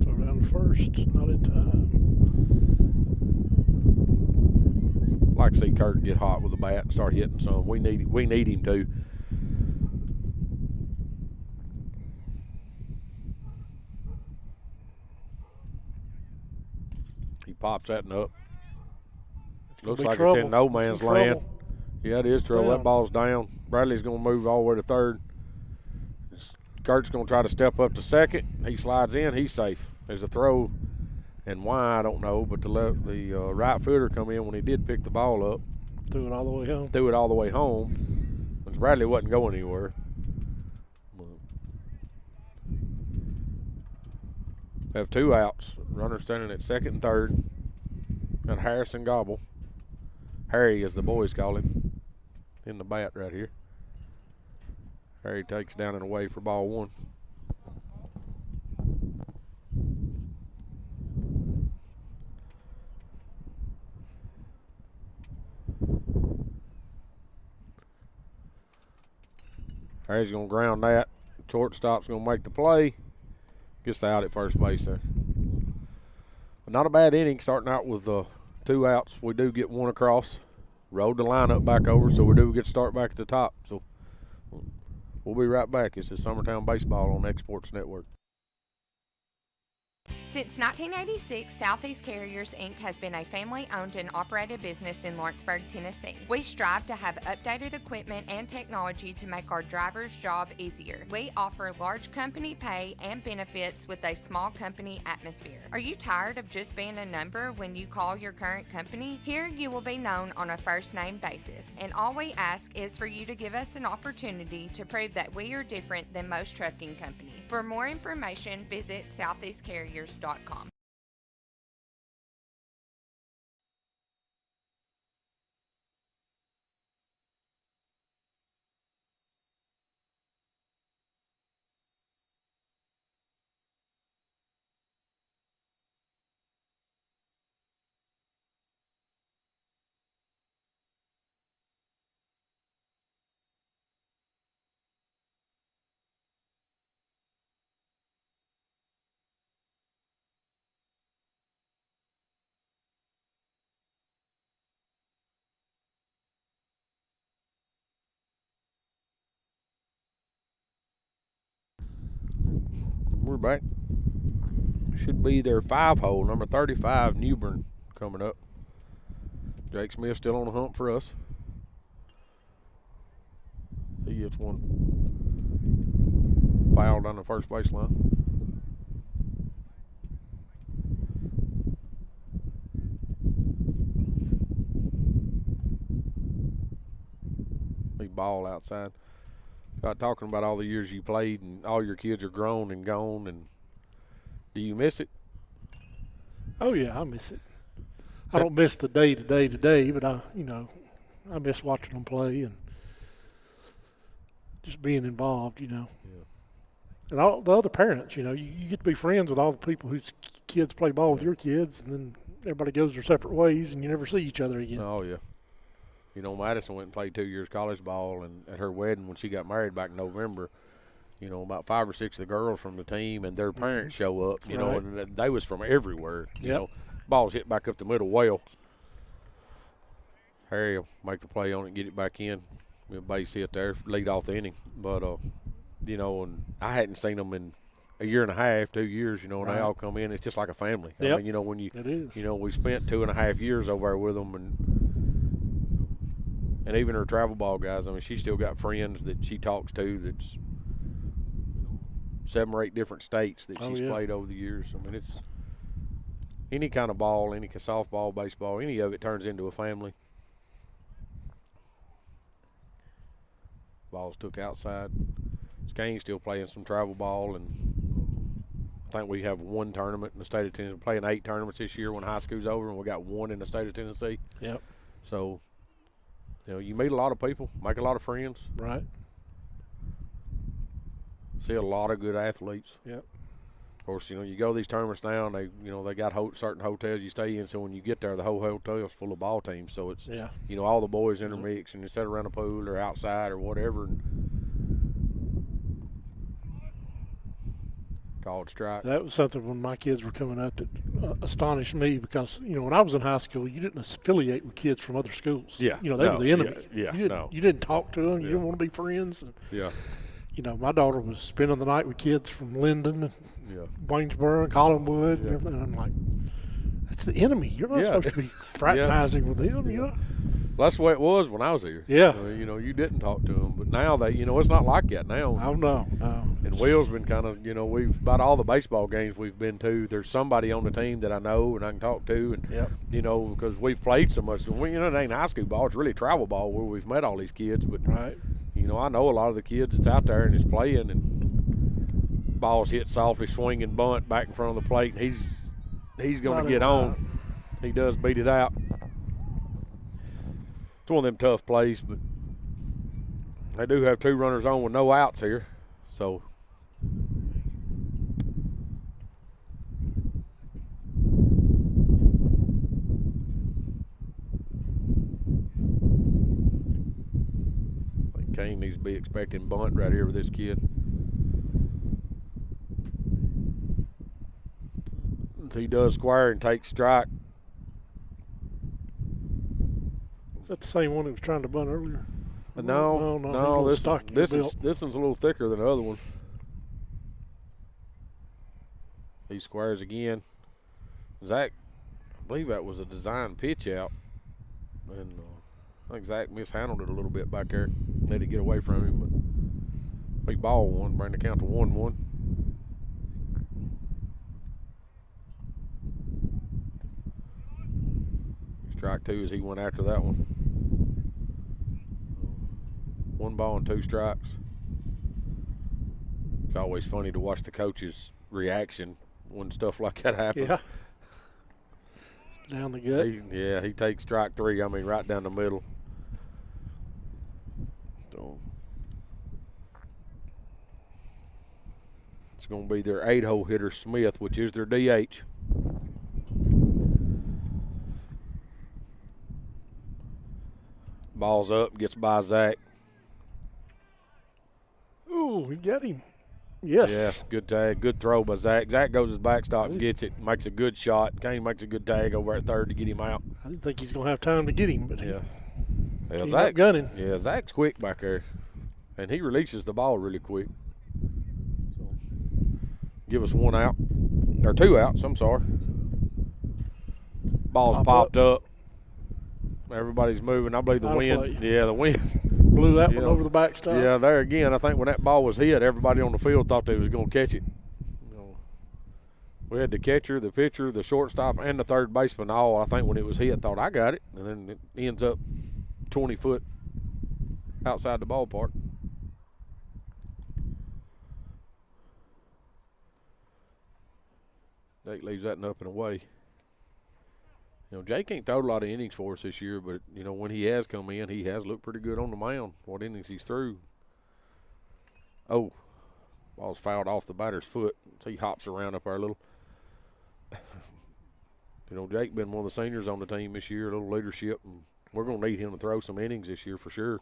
Throw down first, not in time. Like to see Kurt get hot with the bat and start hitting some. We need him to. He pops that and up. Looks like it's in no man's land. Yeah, it is trouble. That ball's down. Bradley's going to move all the way to third. Kurt's going to try to step up to second. He slides in. He's safe. There's a throw. And why, I don't know, but the right fielder come in when he did pick the ball up. Threw it all the way home. Because Bradley wasn't going anywhere. We have 2 outs. Runner standing at second and third. Got Harrison Gobble. Harry, as the boys call him, in the bat right here. Harry takes down and away for ball 1. Harry's going to ground that. Shortstop's going to make the play. Gets the out at first base there. But not a bad inning, starting out with 2 outs. We do get 1 across. Rolled the lineup back over, so we do get to start back at the top. So we'll be right back. This is Summertown Baseball on Exports Network. Since 1986, Southeast Carriers, Inc. has been a family-owned and operated business in Lawrenceburg, Tennessee. We strive to have updated equipment and technology to make our drivers' job easier. We offer large company pay and benefits with a small company atmosphere. Are you tired of just being a number when you call your current company? Here you will be known on a first-name basis, and all we ask is for you to give us an opportunity to prove that we are different than most trucking companies. For more information, visit southeastcarriers.com. we're back. Should be their 5-hole, number 35, Newbern, coming up. Jake Smith still on the hump for us. He gets one fouled on the first baseline. Big ball outside. Got talking about all the years you played and all your kids are grown and gone, and do you miss it? Oh yeah, I miss it. I don't miss the day, but I miss watching them play and just being involved, Yeah. And all the other parents, you get to be friends with all the people whose kids play ball with your kids, and then everybody goes their separate ways, and you never see each other again. Oh yeah. Madison went and played 2 years college ball, and at her wedding when she got married back in November, about 5 or 6 of the girls from the team and their parents show up, and they was from everywhere. Ball's hit back up the middle well. Harry will make the play on it and get it back in. Base hit there, lead off the inning. But, and I hadn't seen them in a year and a half, 2 years, and they all come in. It's just like a family. Yep. I mean, when you, it is. We spent 2.5 years over there with them, and even her travel ball guys, I mean, she's still got friends that she talks to that's 7 or 8 different states that she's played over the years. I mean, it's any kind of ball, any softball, baseball, any of it turns into a family. Ball's took outside. Skane's still playing some travel ball, and I think we have 1 tournament in the state of Tennessee. We're playing 8 tournaments this year when high school's over, and we got 1 in the state of Tennessee. Yep. So, you meet a lot of people, make a lot of friends. Right. See a lot of good athletes. Yep. Of course, you go to these tournaments now, and they got certain hotels you stay in. So when you get there, the whole hotel's full of ball teams. So it's all the boys intermix, and you sit around a pool or outside or whatever. And called strike. That was something when my kids were coming up that astonished me because when I was in high school, you didn't affiliate with kids from other schools. Yeah. They were the enemy. Yeah. You didn't talk to them. You didn't want to be friends. And, my daughter was spending the night with kids from Linden and Waynesboro and Collinwood and everything. And I'm like, that's the enemy. You're not supposed to be fraternizing with them, Well, that's the way it was when I was here. Yeah. You didn't talk to them. But now, it's not like that now. Oh, no. And Will's been kind of, we've about all the baseball games we've been to, there's somebody on the team that I know and I can talk to. And, because we've played so much. And it ain't high school ball. It's really travel ball where we've met all these kids. But, I know a lot of the kids that's out there and is playing, and ball's hit softly, swing and bunt back in front of the plate, and he's going to get on. He does beat it out. It's one of them tough plays, but they do have 2 runners on with no outs here, so. Kane needs to be expecting bunt right here with this kid. He does square and takes strike. Is that the same one who was trying to bunt earlier? No. This one's a little thicker than the other one. He squares again. Zach, I believe that was a design pitch out, and I think Zach mishandled it a little bit back there. Let it get away from him, but big ball one, bring the count to 1-1. Strike 2 as he went after that one. 1 ball and 2 strikes. It's always funny to watch the coach's reaction when stuff like that happens. Yeah. Down the gut. He takes strike 3, right down the middle. So it's going to be their 8-hole hitter, Smith, which is their DH. Ball's up, gets by Zach. Ooh, he got him. Yes. Yeah, good tag, good throw by Zach. Zach goes his backstop and gets it, makes a good shot. Kane makes a good tag over at third to get him out. I didn't think he's going to have time to get him, but he's not gunning. Yeah, Zach's quick back there, and he releases the ball really quick. So, give us 1 out, or 2 outs, I'm sorry. Ball's popped up. Everybody's moving. I believe the wind. Yeah, the wind. Blew that one over the backstop. Yeah, there again, I think when that ball was hit, everybody on the field thought they was going to catch it. We had the catcher, the pitcher, the shortstop, and the third baseman all, I think, when it was hit, thought, I got it. And then it ends up 20 foot outside the ballpark. Jake leaves that up and away. Jake ain't thrown a lot of innings for us this year, but, when he has come in, he has looked pretty good on the mound. What innings he's through. Oh, ball's fouled off the batter's foot. So he hops around up there a little. Jake been one of the seniors on the team this year, a little leadership, and we're going to need him to throw some innings this year for sure.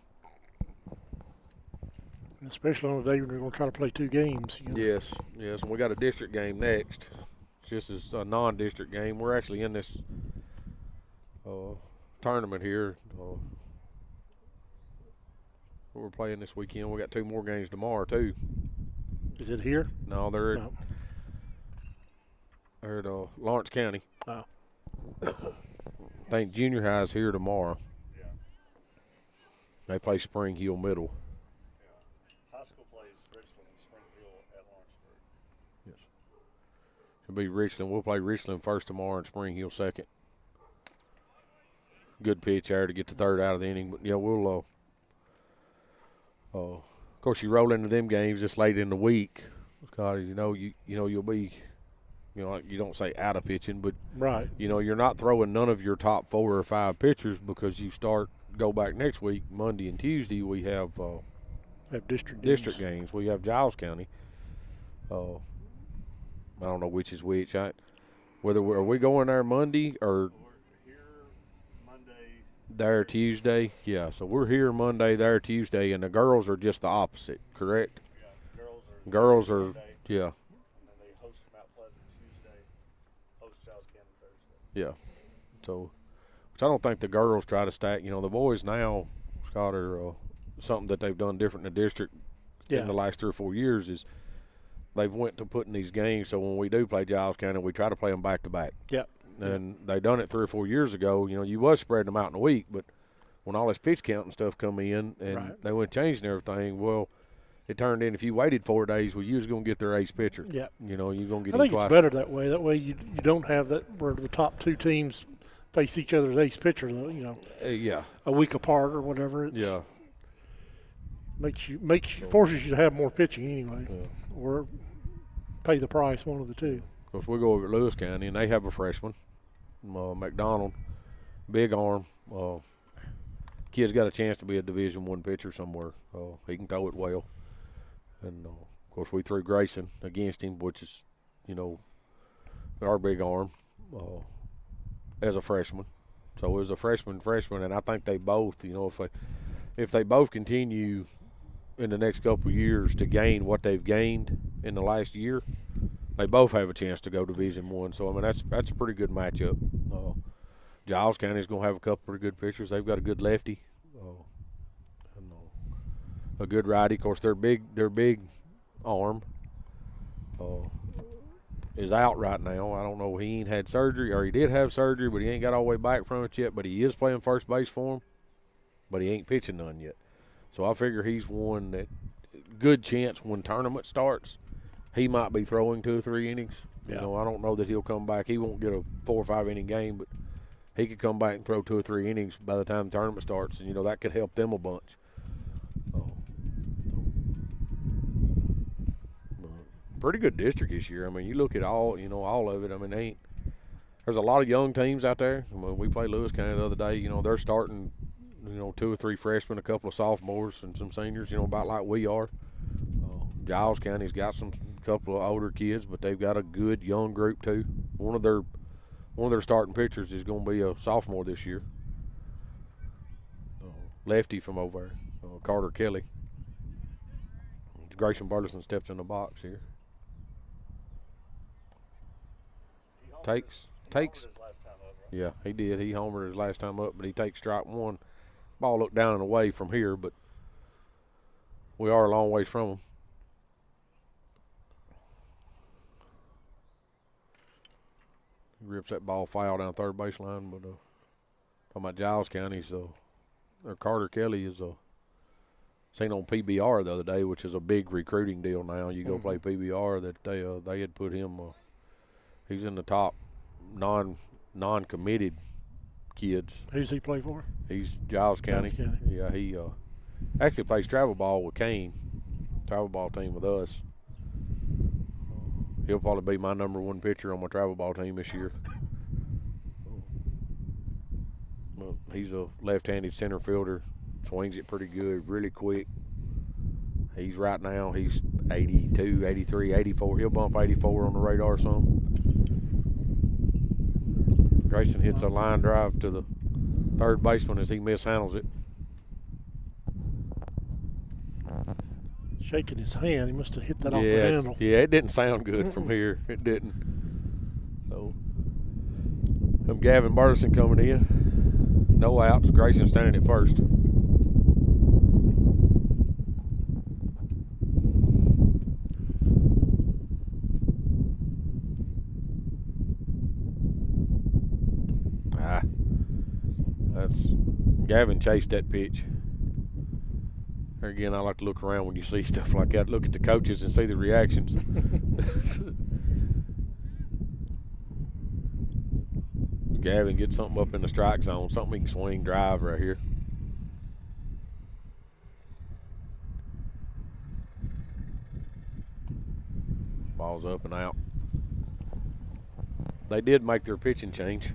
Especially on the day when we're going to try to play 2 games. Yes, and we got a district game next. It's just as a non-district game. We're actually in this tournament here. We're playing this weekend. We got 2 more games tomorrow too. Is it here? No, they're at Lawrence County. Oh. I think junior high is here tomorrow. Yeah. They play Spring Hill Middle. Yeah. High school plays Richland and Spring Hill at Lawrenceburg. Yes. It'll be Richland. We'll play Richland first tomorrow and Spring Hill second. Good pitch there to get the third out of the inning. But, we'll of course, you roll into them games this late in the week because, you'll be – you don't say out of pitching, but right. You're not throwing none of your top 4 or 5 pitchers because you go back next week, Monday and Tuesday. We have district games. We have Giles County. I don't know which is which. Are we going there Monday or here Monday, there Tuesday? Yeah, so we're here Monday, there Tuesday, and the girls are just the opposite, correct? Yeah, girls are Monday, yeah. And then they host Mount Pleasant Tuesday, host Giles County Thursday. Yeah, so which I don't think the girls try to stack. The boys now, Scott, are something that they've done different in the district in the last 3 or 4 years is they've went to putting these games. So when we do play Giles County, we try to play them back to back. Yeah. And they done it 3 or 4 years ago. You was spreading them out in a week, but when all this pitch count and stuff come in and they went changing everything, well, it turned in if you waited 4 days, well, you was going to get their ace pitcher. Yeah. You're going to get I think it's better that way. That way you don't have that where the top 2 teams face each other's ace pitcher, yeah. a week apart or whatever. It's, yeah. Forces you to have more pitching anyway, or pay the price, one of the 2. Of course, we go over to Lewis County, and they have a freshman, McDonald, big arm. Kid's got a chance to be a Division I pitcher somewhere. He can throw it well. And, of course, we threw Grayson against him, which is, our big arm as a freshman. So it was a freshman, and I think they both, if they both continue in the next couple of years to gain what they've gained in the last year, they both have a chance to go Division I. So, that's a pretty good matchup. Giles County's going to have a couple pretty good pitchers. They've got a good lefty, and a good righty. Of course, their big arm is out right now. I don't know. He ain't had surgery, or he did have surgery, but he ain't got all the way back from it yet. But he is playing first base for him, but he ain't pitching none yet. So I figure he's one that good chance when tournament starts, he might be throwing 2 or 3 innings. I don't know that he'll come back. He won't get a 4 or 5 inning game, but he could come back and throw 2 or 3 innings by the time the tournament starts, and that could help them a bunch. Pretty good district this year. You look at all of it. There's a lot of young teams out there. We played Lewis County the other day. They're starting, 2 or 3 freshmen, a couple of sophomores, and some seniors. About like we are. Giles County's got a couple of older kids, but they've got a good young group too. One of their starting pitchers is going to be a sophomore this year. Lefty from over there, Carter Kelly. Grayson Burleson steps in the box here. Takes. Yeah, he did. He homered his last time up, but he takes strike 1. Ball looked down and away from here, but we are a long ways from him. rips that ball foul down third baseline. But talking about Giles County's, or Carter Kelly is seen on PBR the other day, which is a big recruiting deal now. You go play PBR, that they had put him. He's in the top non-committed kids. Who's he play for? He's Giles County. Yeah, he actually plays travel ball with Kane, travel ball team with us. He'll probably be my #1 pitcher on my travel ball team this year. Well, he's a left-handed center fielder, swings it pretty good, really quick. He's 82, 83, 84. He'll bump 84 on the radar some. Grayson hits a line drive to the third baseman as he mishandles it. Shaking his hand. He must have hit that off the handle. Yeah, it didn't sound good from here. It didn't. So, Gavin Burleson coming in. No outs. Grayson standing at first. Gavin chased that pitch. There again, I like to look around when you see stuff like that. Look at the coaches and see the reactions. Gavin gets something up in the strike zone, something he can swing drive right here. Ball's up and out. They did make their pitching change.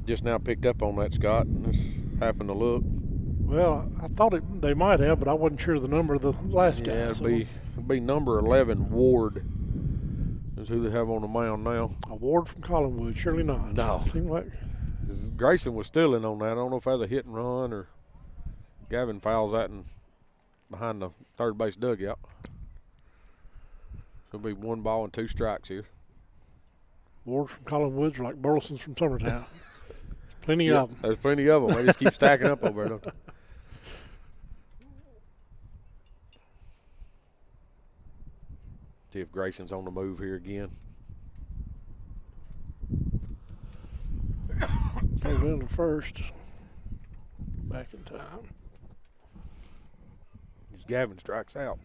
Just now picked up on that, Scott, and just happened to look. Well, I thought they might have, but I wasn't sure the number of the last guy. Yeah, it'll be number 11, Ward, is who they have on the mound now. A Ward from Collinwood, surely not. No. Seemed like Grayson was still in on that. I don't know if that was a hit and run or Gavin fouls that and behind the third base dugout. So it'll be 1 ball and 2 strikes here. Ward from Collinwood's like Burleson's from Summertown. Plenty of them. There's plenty of them. They just keep stacking up over there, don't they? See if Grayson's on the move here again. Throw in the first. Back in time. As Gavin strikes out.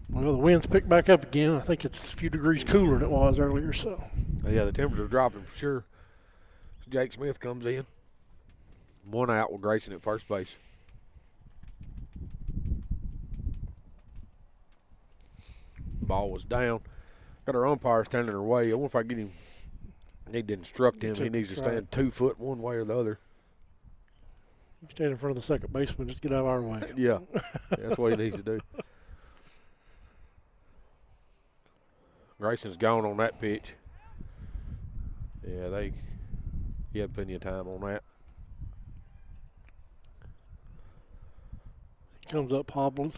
Well, the wind's picked back up again. I think it's a few degrees cooler than it was earlier, so. Yeah, the temperature's dropping for sure. Jake Smith comes in. 1 out with Grayson at first base. Ball was down. Got our umpire standing in our way. I wonder if I get him. I need to instruct him. He needs to stand 2 foot one way or the other. Stand in front of the second baseman, just get out of our way. Yeah, that's what he needs to do. Grayson's gone on that pitch. Yeah, he had plenty of time on that. He comes up hobbled.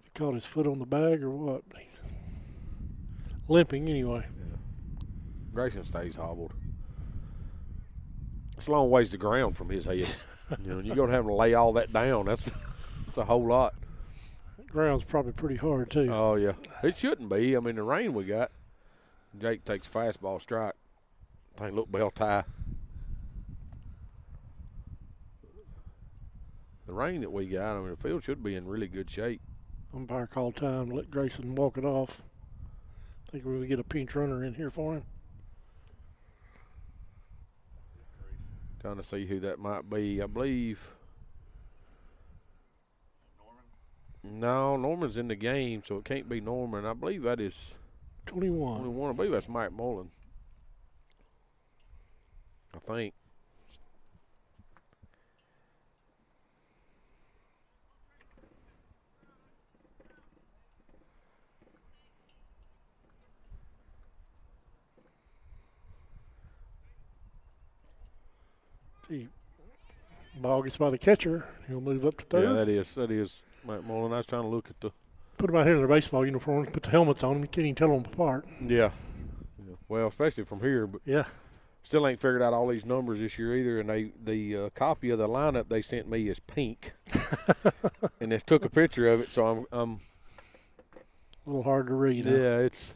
He caught his foot on the bag or what? He's limping anyway. Yeah. Grayson stays hobbled. It's a long ways to ground from his head. You're going to have to lay all that down. That's a whole lot. Ground's probably pretty hard too. Oh yeah, it shouldn't be. I mean, the rain we got. Jake takes fastball strike. Thing look bell tie. The rain that we got, I mean, the field should be in really good shape. Umpire called time to let Grayson walk it off. I think we're going to get a pinch runner in here for him. Trying to see who that might be. I believe. No, Norman's in the game, so it can't be Norman. I believe that is 21. I believe that's Mike Mullen. I think. See, ball gets by the catcher. He'll move up to third. Yeah, that is Mike Mullen. I was trying to look at the. Put them out here in their baseball uniforms. Put the helmets on them. You can't even tell them apart. Yeah. Well, especially from here. But yeah. Still ain't figured out all these numbers this year either, and the copy of the lineup they sent me is pink, and they took a picture of it, so I'm a little hard to read. Yeah, it's.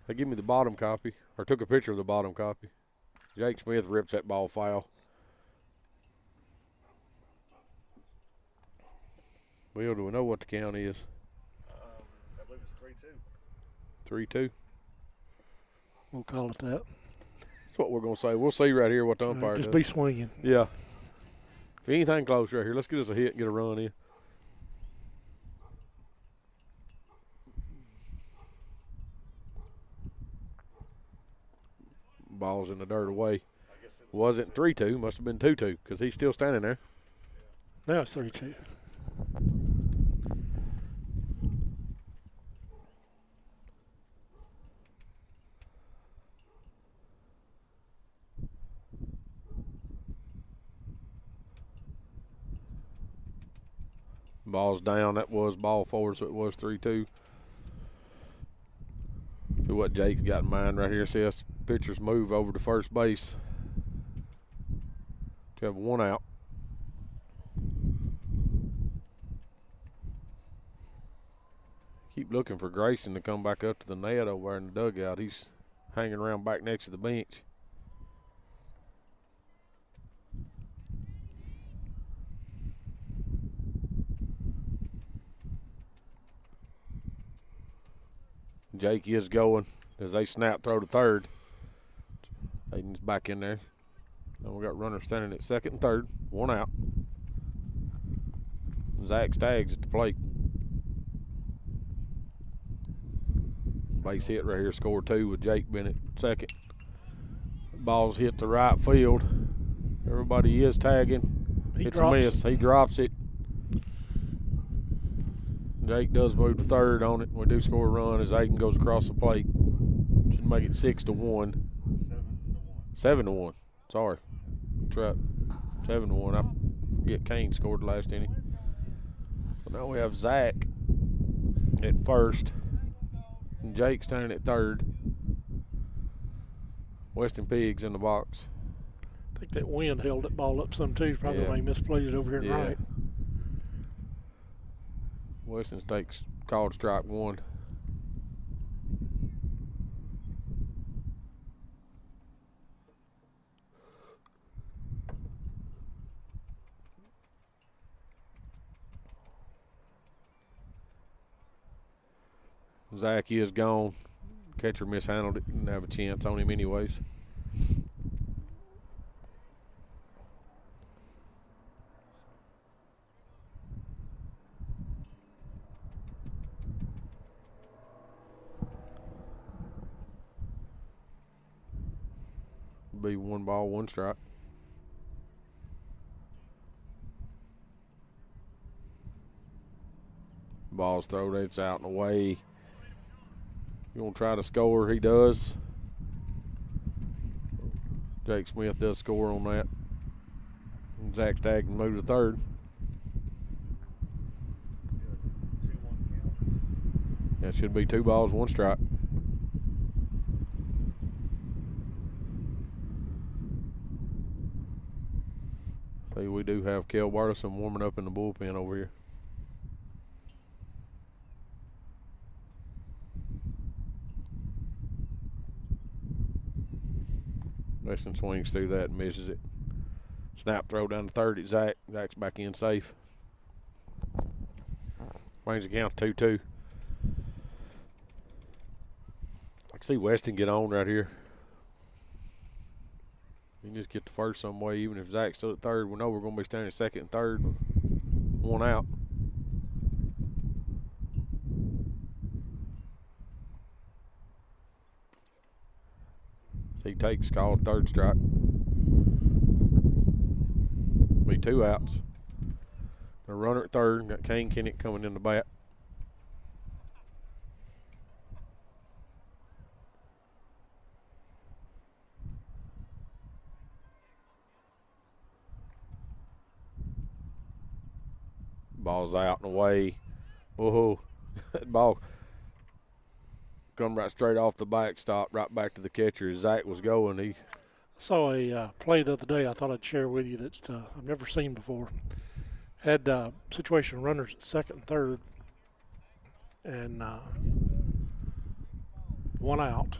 They give me the bottom copy, or took a picture of the bottom copy. Jake Smith rips that ball foul. Well, do we know what the count is? I believe it's 3-2. 3-2. We'll call it that. That's what we're going to say. We'll see right here what the umpire just does. be swinging. Yeah. If anything close right here, let's get us a hit and get a run in. Ball's in the dirt away. Wasn't 3-2, must have been 2-2 because he's still standing there. Now it's 3-2. Ball's down. That was ball forward, so it was 3-2. See what Jake's got in mind right here. See us pitchers move over to first base to have one out. Keep looking for Grayson to come back up to the net over there in the dugout. He's hanging around back next to the bench. Jake is going as they snap throw to third. Aiden's back in there. And we got runners standing at second and third. One out. Zach Staggs at the plate. Base hit right here, score 2 with Jake Bennett second. Ball's hit the right field. Everybody is tagging. It's a miss. He drops it. Jake does move to third on it. We do score a run as Aiden goes across the plate. Should make it 6-1. 7-1. Sorry. That's right. 7-1. I forget Kane scored the last inning. So now we have Zach at first. And Jake standing at third. Weston Pigs in the box. I think that wind held that ball up some too. Probably why he misplayed it over here in right. Weston takes called strike 1. Zach is gone. Catcher mishandled it. Didn't have a chance on him anyways. Be 1 ball, 1 strike. Ball's thrown, it's out and away. You want to try to score? He does. Jake Smith does score on that. And Zach Stagg can move to third. Yeah, it should be 2 balls, 1 strike. See, we do have Kel Bartleson warming up in the bullpen over here. Weston swings through that and misses it. Snap throw down to third at Zach. Zach's back in safe. Brings the count 2-2. I can see Weston get on right here. You can just get to first some way, even if Zach's still at third. We know we're going to be standing second and third with 1 out. So he takes called third strike. Be 2 outs. The runner at third. Got Kane Kennett coming in the bat. Ball's out and away. Whoa. That ball come right straight off the backstop, right back to the catcher. As Zach was going, he saw a play the other day I thought I'd share with you that I've never seen before. Had situation runners at second and third, and one out.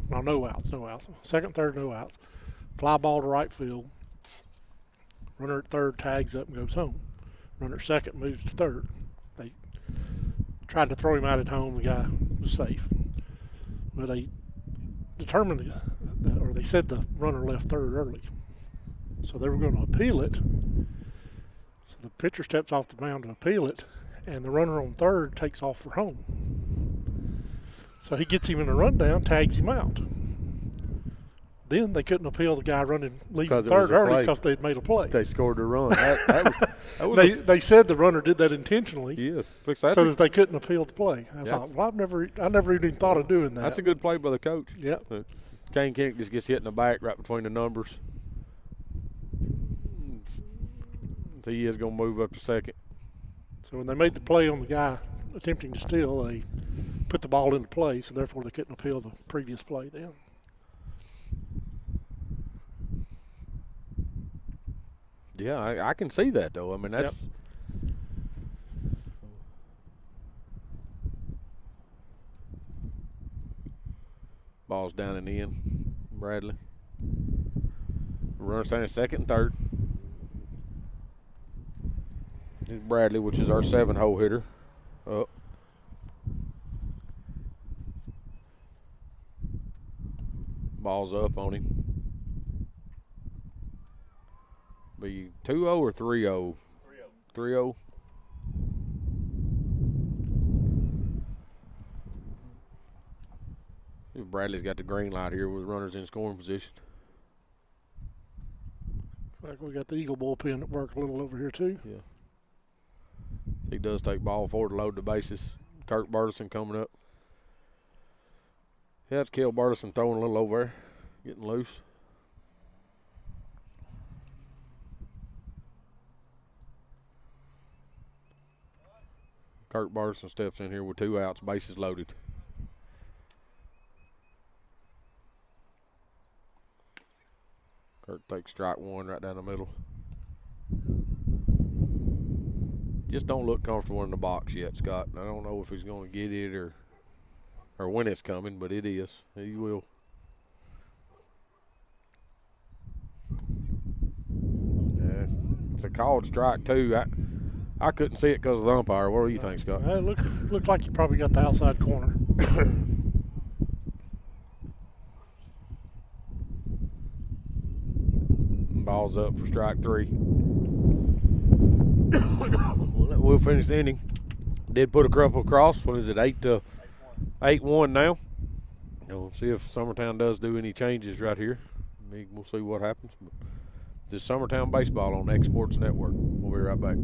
No outs. Second, third, no outs. Fly ball to right field. Runner at third tags up and goes home. Runner at second moves to third. They tried to throw him out at home. The guy was safe. Well, they determined, or they said the runner left third early. So they were going to appeal it. So the pitcher steps off the mound to appeal it, and the runner on third takes off for home. So he gets him in a rundown, tags him out. Then they couldn't appeal the guy leaving third early because they'd made a play. They scored a run. They said the runner did that intentionally. Yes, so that they couldn't appeal the play. I thought, well, I never even thought of doing that. That's a good play by the coach. Yeah. Kane Kent just gets hit in the back right between the numbers. So he is going to move up to second. So when they made the play on the guy attempting to steal, they put the ball into play, so therefore they couldn't appeal the previous play then. Yeah, I can see that, though. I mean, that's ball's down and in. Bradley. Runner standing second and third. Here's Bradley, which is our 7-hole hitter. Up. Ball's up on him. Be 2-0 or 3-0? 3-0. Bradley's got the green light here with runners in scoring position. Looks like we got the Eagle bullpen at work a little over here too. Yeah. So he does take ball forward to load the bases. Kirk Burleson coming up. Yeah, it's Kel Burleson throwing a little over there, getting loose. Kirk Burleson steps in here with 2 outs, bases loaded. Kirk takes strike 1 right down the middle. Just don't look comfortable in the box yet, Scott. I don't know if he's going to get it or when it's coming, but it is. He will. Yeah, it's a called strike, too. I couldn't see it because of the umpire. What do you think, Scott? It looked like you probably got the outside corner. Ball's up for strike 3. We'll finish the inning. Did put a couple across. What is it, 8-1 now? We'll see if Summertown does do any changes right here. We'll see what happens. But this is Summertown Baseball on Exports Network. We'll be right back.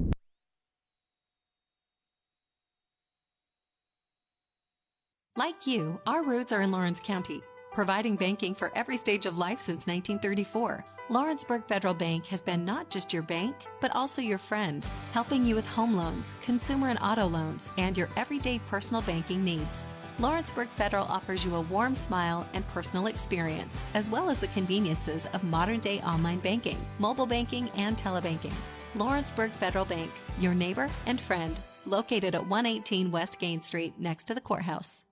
Like you, our roots are in Lawrence County, providing banking for every stage of life since 1934. Lawrenceburg Federal Bank has been not just your bank, but also your friend, helping you with home loans, consumer and auto loans, and your everyday personal banking needs. Lawrenceburg Federal offers you a warm smile and personal experience, as well as the conveniences of modern-day online banking, mobile banking, and telebanking. Lawrenceburg Federal Bank, your neighbor and friend, located at 118 West Gain Street next to the courthouse.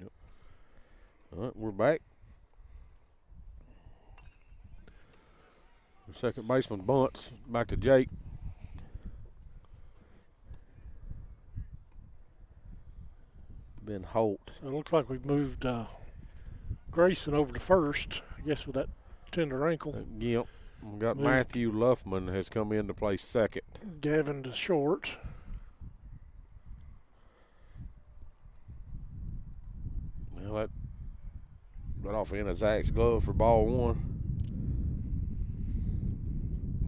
Yep. All right, we're back. The second baseman bunts. Back to Jake. Ben Holt. So it looks like we've moved Grayson over to first, I guess, with that tender ankle. Yep. We got Matthew Luffman has come in to play second. Gavin to short. Well, that off in of Zach's glove for ball one.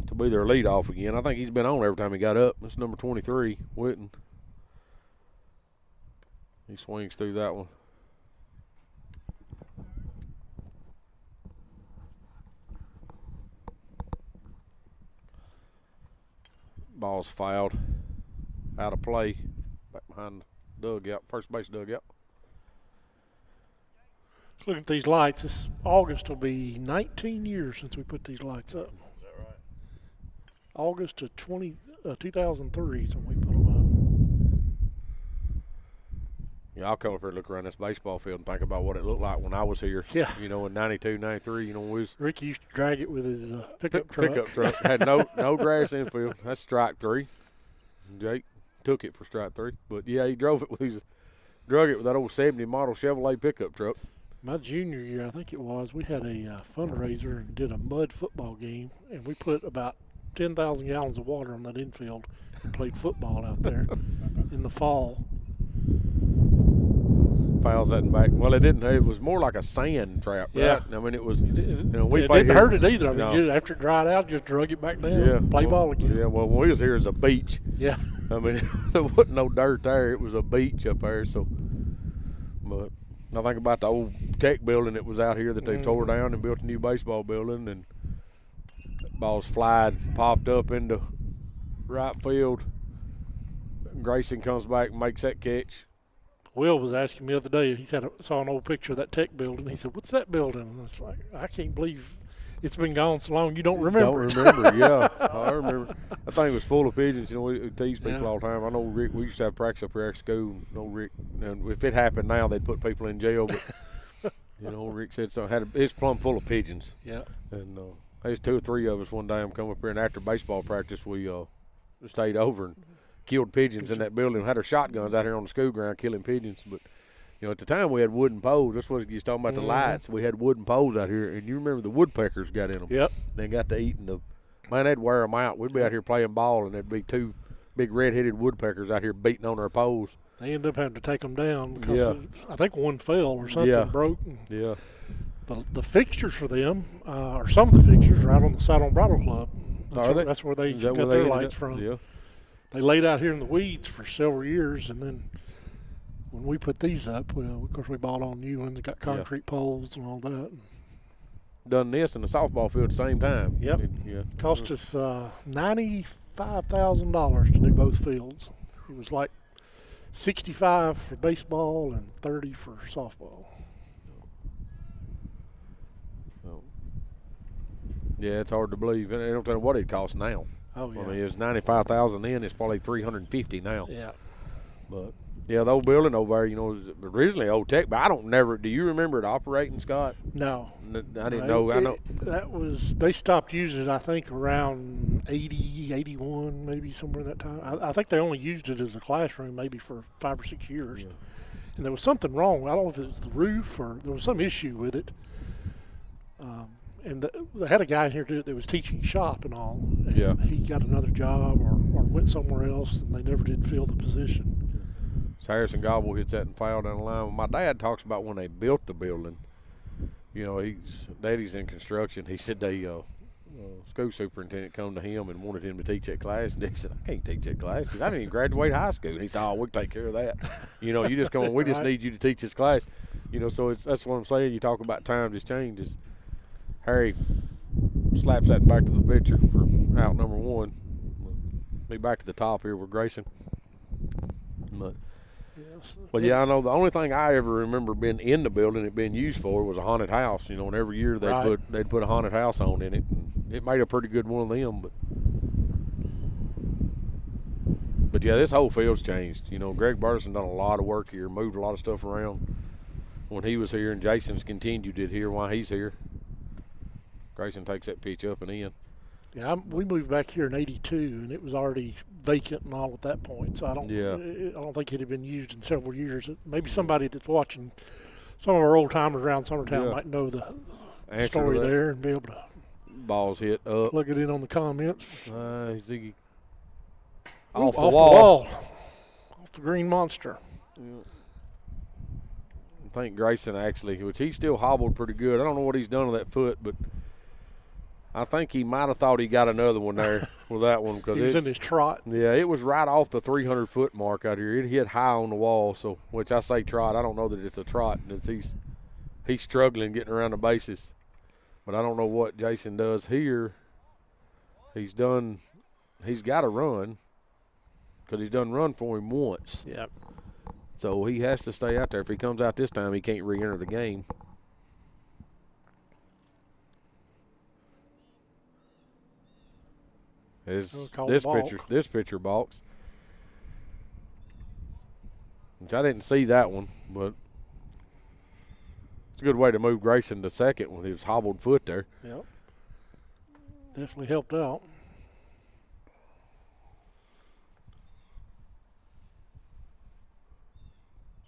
To be their leadoff again. I think he's been on every time he got up. That's number 23, Witten. He swings through that one. Ball's fouled. Out of play. Back behind the dugout, first base dugout. Look at these lights. This August will be 19 years since we put these lights up. Is that right? August of 2003 is when we put them up. Yeah, I'll come up here and look around this baseball field and think about what it looked like when I was here. Yeah. You know, in 92, 93, you know, we was. Ricky used to drag it with his pickup truck. Pickup truck. Had no grass infield. That's strike three. Jake took it for strike three. But, yeah, he drug it with that old 70 model Chevrolet pickup truck. My junior year, I think it was, we had a fundraiser and did a mud football game, and we put about 10,000 gallons of water on that infield and played football out there in the fall. Fouls that in back. Well, it didn't. It was more like a sand trap, right? Yeah. I mean, it was. You know, we it played didn't here. hurt it either. I mean, No. after it dried out, just drug it back down. Yeah. Play ball again. Yeah. Well, when we was here, it was a beach. Yeah. I mean, there wasn't no dirt there. It was a beach up there. So, but I think about the old tech building that was out here that they tore down and built a new baseball building, and balls flied, popped up into right field. Grayson comes back and makes that catch. Will was asking me the other day, he saw an old picture of that tech building. He said, "What's that building?" And I was like, I can't believe it's been gone so long you don't remember it. Don't remember, yeah. I remember. I think it was full of pigeons. You know, we tease people all the time. I know Rick, we used to have practice up here at school. No, Rick, and if it happened now, they'd put people in jail. But, you know, Rick said so. It's plumb full of pigeons. Yeah. And there's 2 or 3 of us one day. I'm coming up here, and after baseball practice, we stayed over and killed pigeons in that building. Had our shotguns out here on the school ground killing pigeons. But, you know, at the time we had wooden poles. That's what you was talking about, the lights. We had wooden poles out here. And you remember the woodpeckers got in them. Yep. They got to eating them. Man, they'd wear them out. We'd be out here playing ball, and there'd be 2 big red-headed woodpeckers out here beating on our poles. They ended up having to take them down because I think one fell or something broke. Yeah. The fixtures for them, or some of the fixtures, are out on the Saddle and Bridle Club. That's where they got their lights from. Yeah. They laid out here in the weeds for several years, and then when we put these up, well, of course we bought all new ones, got concrete poles and all that. Done this in the softball field at the same time. Yep. Cost us $95,000 to do both fields. It was like $65 for baseball and $30 for softball. Yeah, it's hard to believe. I don't know what it costs now. Oh yeah. I mean, it was $95,000 then. It's probably $350 now. Yeah. But yeah, the old building over there, you know, was originally old tech. But do you remember it operating, Scott? No. I didn't know. I know that was, they stopped using it, I think, around 80, 81, maybe somewhere in that time. I think they only used it as a classroom maybe for 5 or 6 years. Yeah. And there was something wrong. I don't know if it was the roof or there was some issue with it. And they had a guy here that was teaching shop and all. And yeah. He got another job or went somewhere else, and they never did fill the position. So Harrison Gobble hits that and foul down the line. My dad talks about when they built the building. You know, Daddy's in construction. He said school superintendent come to him and wanted him to teach that class. And he said, I can't teach that class. He said, I didn't even graduate high school. And he said, we can take care of that. You know, you just come on. We just need you to teach this class. You know, so that's what I'm saying. You talk about time just changes. Harry slaps that back to the pitcher for out number 1. Be back to the top here with Grayson. But yeah, I know the only thing I ever remember being in the building it being used for was a haunted house. You know, and every year they'd put a haunted house on in it. And it made a pretty good one of them. But But yeah, this whole field's changed. You know, Greg Burleson done a lot of work here, moved a lot of stuff around when he was here, and Jason's continued it here while he's here. Grayson takes that pitch up and in. Yeah, we moved back here in '82, and it was already vacant and all at that point. So I don't think it had been used in several years. Maybe somebody that's watching, some of our old timers around Summertown might know the story there and be able to. Balls hit up. Plug it in on the comments. Ziggy. Off the wall. Off the green monster. Yeah. I think Grayson actually, which he still hobbled pretty good. I don't know what he's done with that foot, but I think he might have thought he got another one there with that one. Because he was in his trot. Yeah, it was right off the 300-foot mark out here. It hit high on the wall, so which I say trot. I don't know that it's a trot. He's struggling getting around the bases. But I don't know what Jason does here. He's got to run because he's done run for him once. Yep. So he has to stay out there. If he comes out this time, he can't re-enter the game. This pitcher balks. Which I didn't see that one, but it's a good way to move Grayson to second with his hobbled foot there. Yep. Definitely helped out.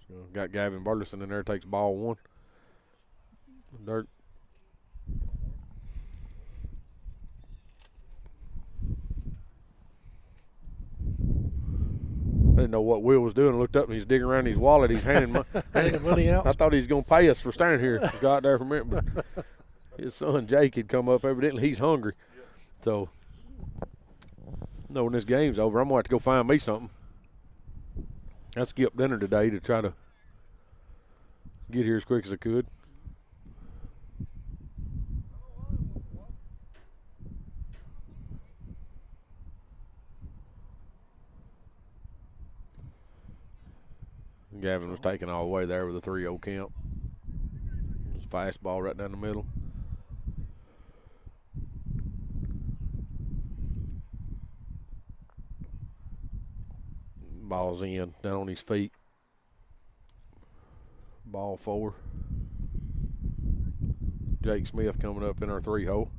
So got Gavin Burleson in there, takes ball one. Dirt. I didn't know what Will was doing. I looked up and he's digging around his wallet. He's handing money out. I thought he was going to pay us for standing here. Got there from it, but his son Jake had come up. Evidently, he's hungry. So, when this game's over, I'm going to have to go find me something. I skipped dinner today to try to get here as quick as I could. Gavin was taking all the way there with a 3-0 count. It was fastball right down the middle. Ball's in, down on his feet. Ball 4. Jake Smith coming up in our 3-hole.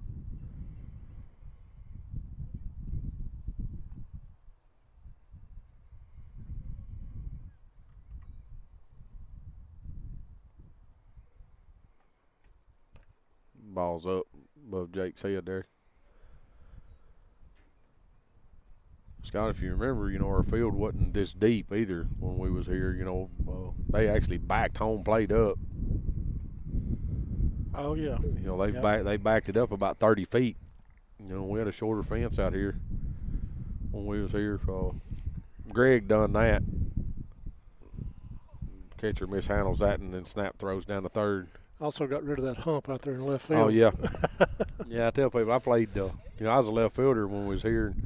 Ball's up above Jake's head there. Scott, if you remember, our field wasn't this deep either when we was here. They actually backed home plate up. Oh yeah. They backed it up about 30 feet. We had a shorter fence out here when we was here. So Greg done that. Catcher mishandles that and then snap throws down to third. Also got rid of that hump out there in left field. Oh yeah. Yeah, I tell people I played. I was a left fielder when we was here.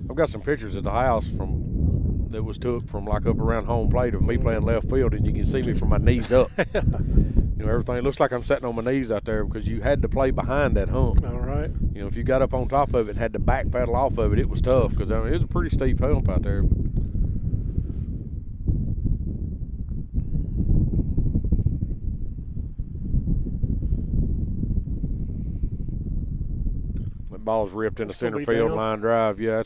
I've got some pictures at the house that was took from like up around home plate of me playing left field, and you can see me from my knees up. Everything looks like I'm sitting on my knees out there because you had to play behind that hump. All right. If you got up on top of it and had to back pedal off of it, it was tough because it was a pretty steep hump out there. Ball's ripped in the center field line drive. Yeah,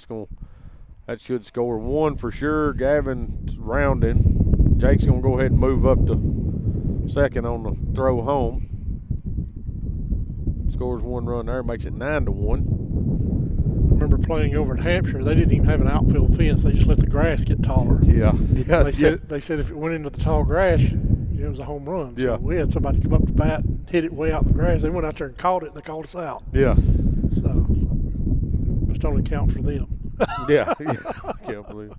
that should score one for sure. Gavin's rounding. Jake's gonna go ahead and move up to second on the throw home. Scores one run there, makes it 9-1. I remember playing over in Hampshire. They didn't even have an outfield fence. They just let the grass get taller. Yeah. They said if it went into the tall grass, it was a home run. So we had somebody come up to bat and hit it way out in the grass. They went out there and caught it, and they called us out. Yeah. So must only count for them. Yeah. I can't believe it.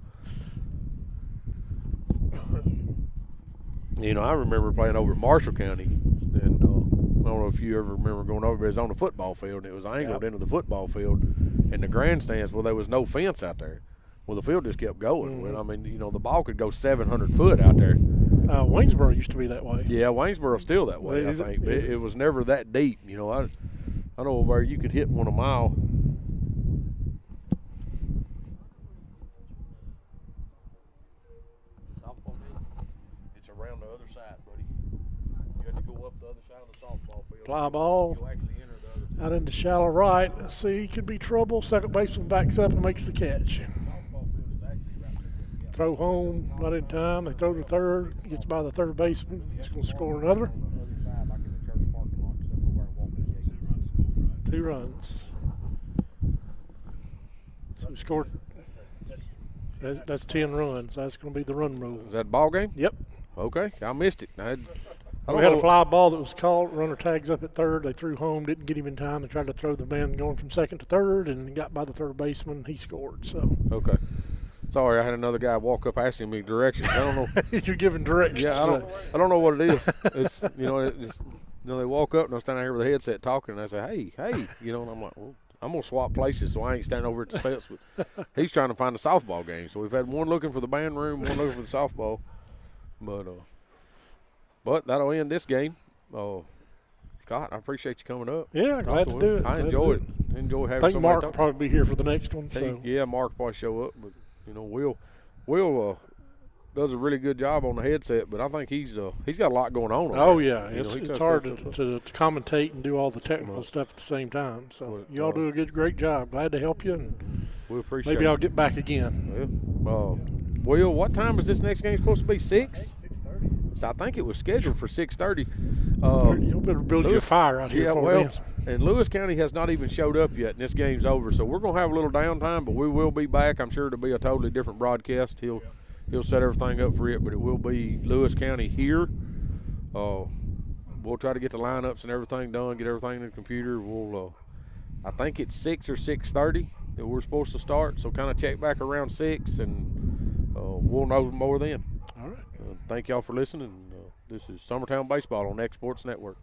I remember playing over at Marshall County, and I don't know if you ever remember going over, but it was on the football field, and it was angled into the football field, and the grandstands, there was no fence out there. Well, the field just kept going. The ball could go 700 foot out there. Waynesboro used to be that way. Yeah, Waynesboro's still that way, I think. But it was never that deep. I know where you could hit one a mile. Fly ball out into shallow right. Let's see, could be trouble. Second baseman backs up and makes the catch. Throw home, not in time. They throw to third, gets by the third baseman. He's going to score another. 2 runs. So we scored. That's 10 runs. That's going to be the run rule. Is that ball game? Yep. Okay, I missed it. We had a fly ball that was called. Runner tags up at third. They threw home, didn't get him in time. They tried to throw the man going from second to third, and got by the third baseman. He scored. So. Okay. Sorry, I had another guy walk up asking me directions. I don't know. You're giving directions. Yeah, I don't know what it is. It's they walk up and I'm standing here with a headset talking, and I say, hey, and I'm like, well, I'm gonna swap places, so I ain't standing over at the steps. But he's trying to find a softball game, so we've had one looking for the band room, one looking for the softball. But that'll end this game. Scott, I appreciate you coming up. Yeah, glad to do it. I enjoy it. Enjoy having somebody. I think Mark will probably be here for the next one. So. Yeah, Mark will probably show up, but Will does a really good job on the headset, but I think he's got a lot going on. Oh yeah, it's hard to commentate and do all the technical stuff at the same time. So you all do a great job. Glad to help you, and we appreciate. Maybe I'll get back again. Yeah. Will, what time is this next game supposed to be? 6? 6:30. So I think it was scheduled for 6:30. You better build your fire out here. Yeah, and Lewis County has not even showed up yet, and this game's over. So we're gonna have a little downtime, but we will be back. I'm sure it'll be a totally different broadcast. He'll set everything up for it, but it will be Lewis County here. We'll try to get the lineups and everything done, get everything in the computer. I think it's 6 or 6:30 that we're supposed to start. So kind of check back around 6, and we'll know more then. All right. Thank y'all for listening. This is Summertown Baseball on X Sports Network.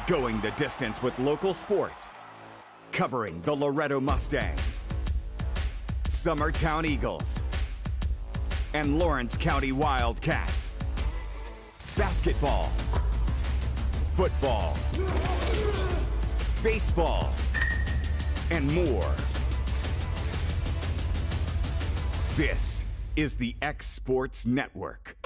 Going the distance with local sports. Covering the Loretto Mustangs, Summertown Eagles, and Lawrence County Wildcats. Basketball, football, baseball, and more. This is the X Sports Network.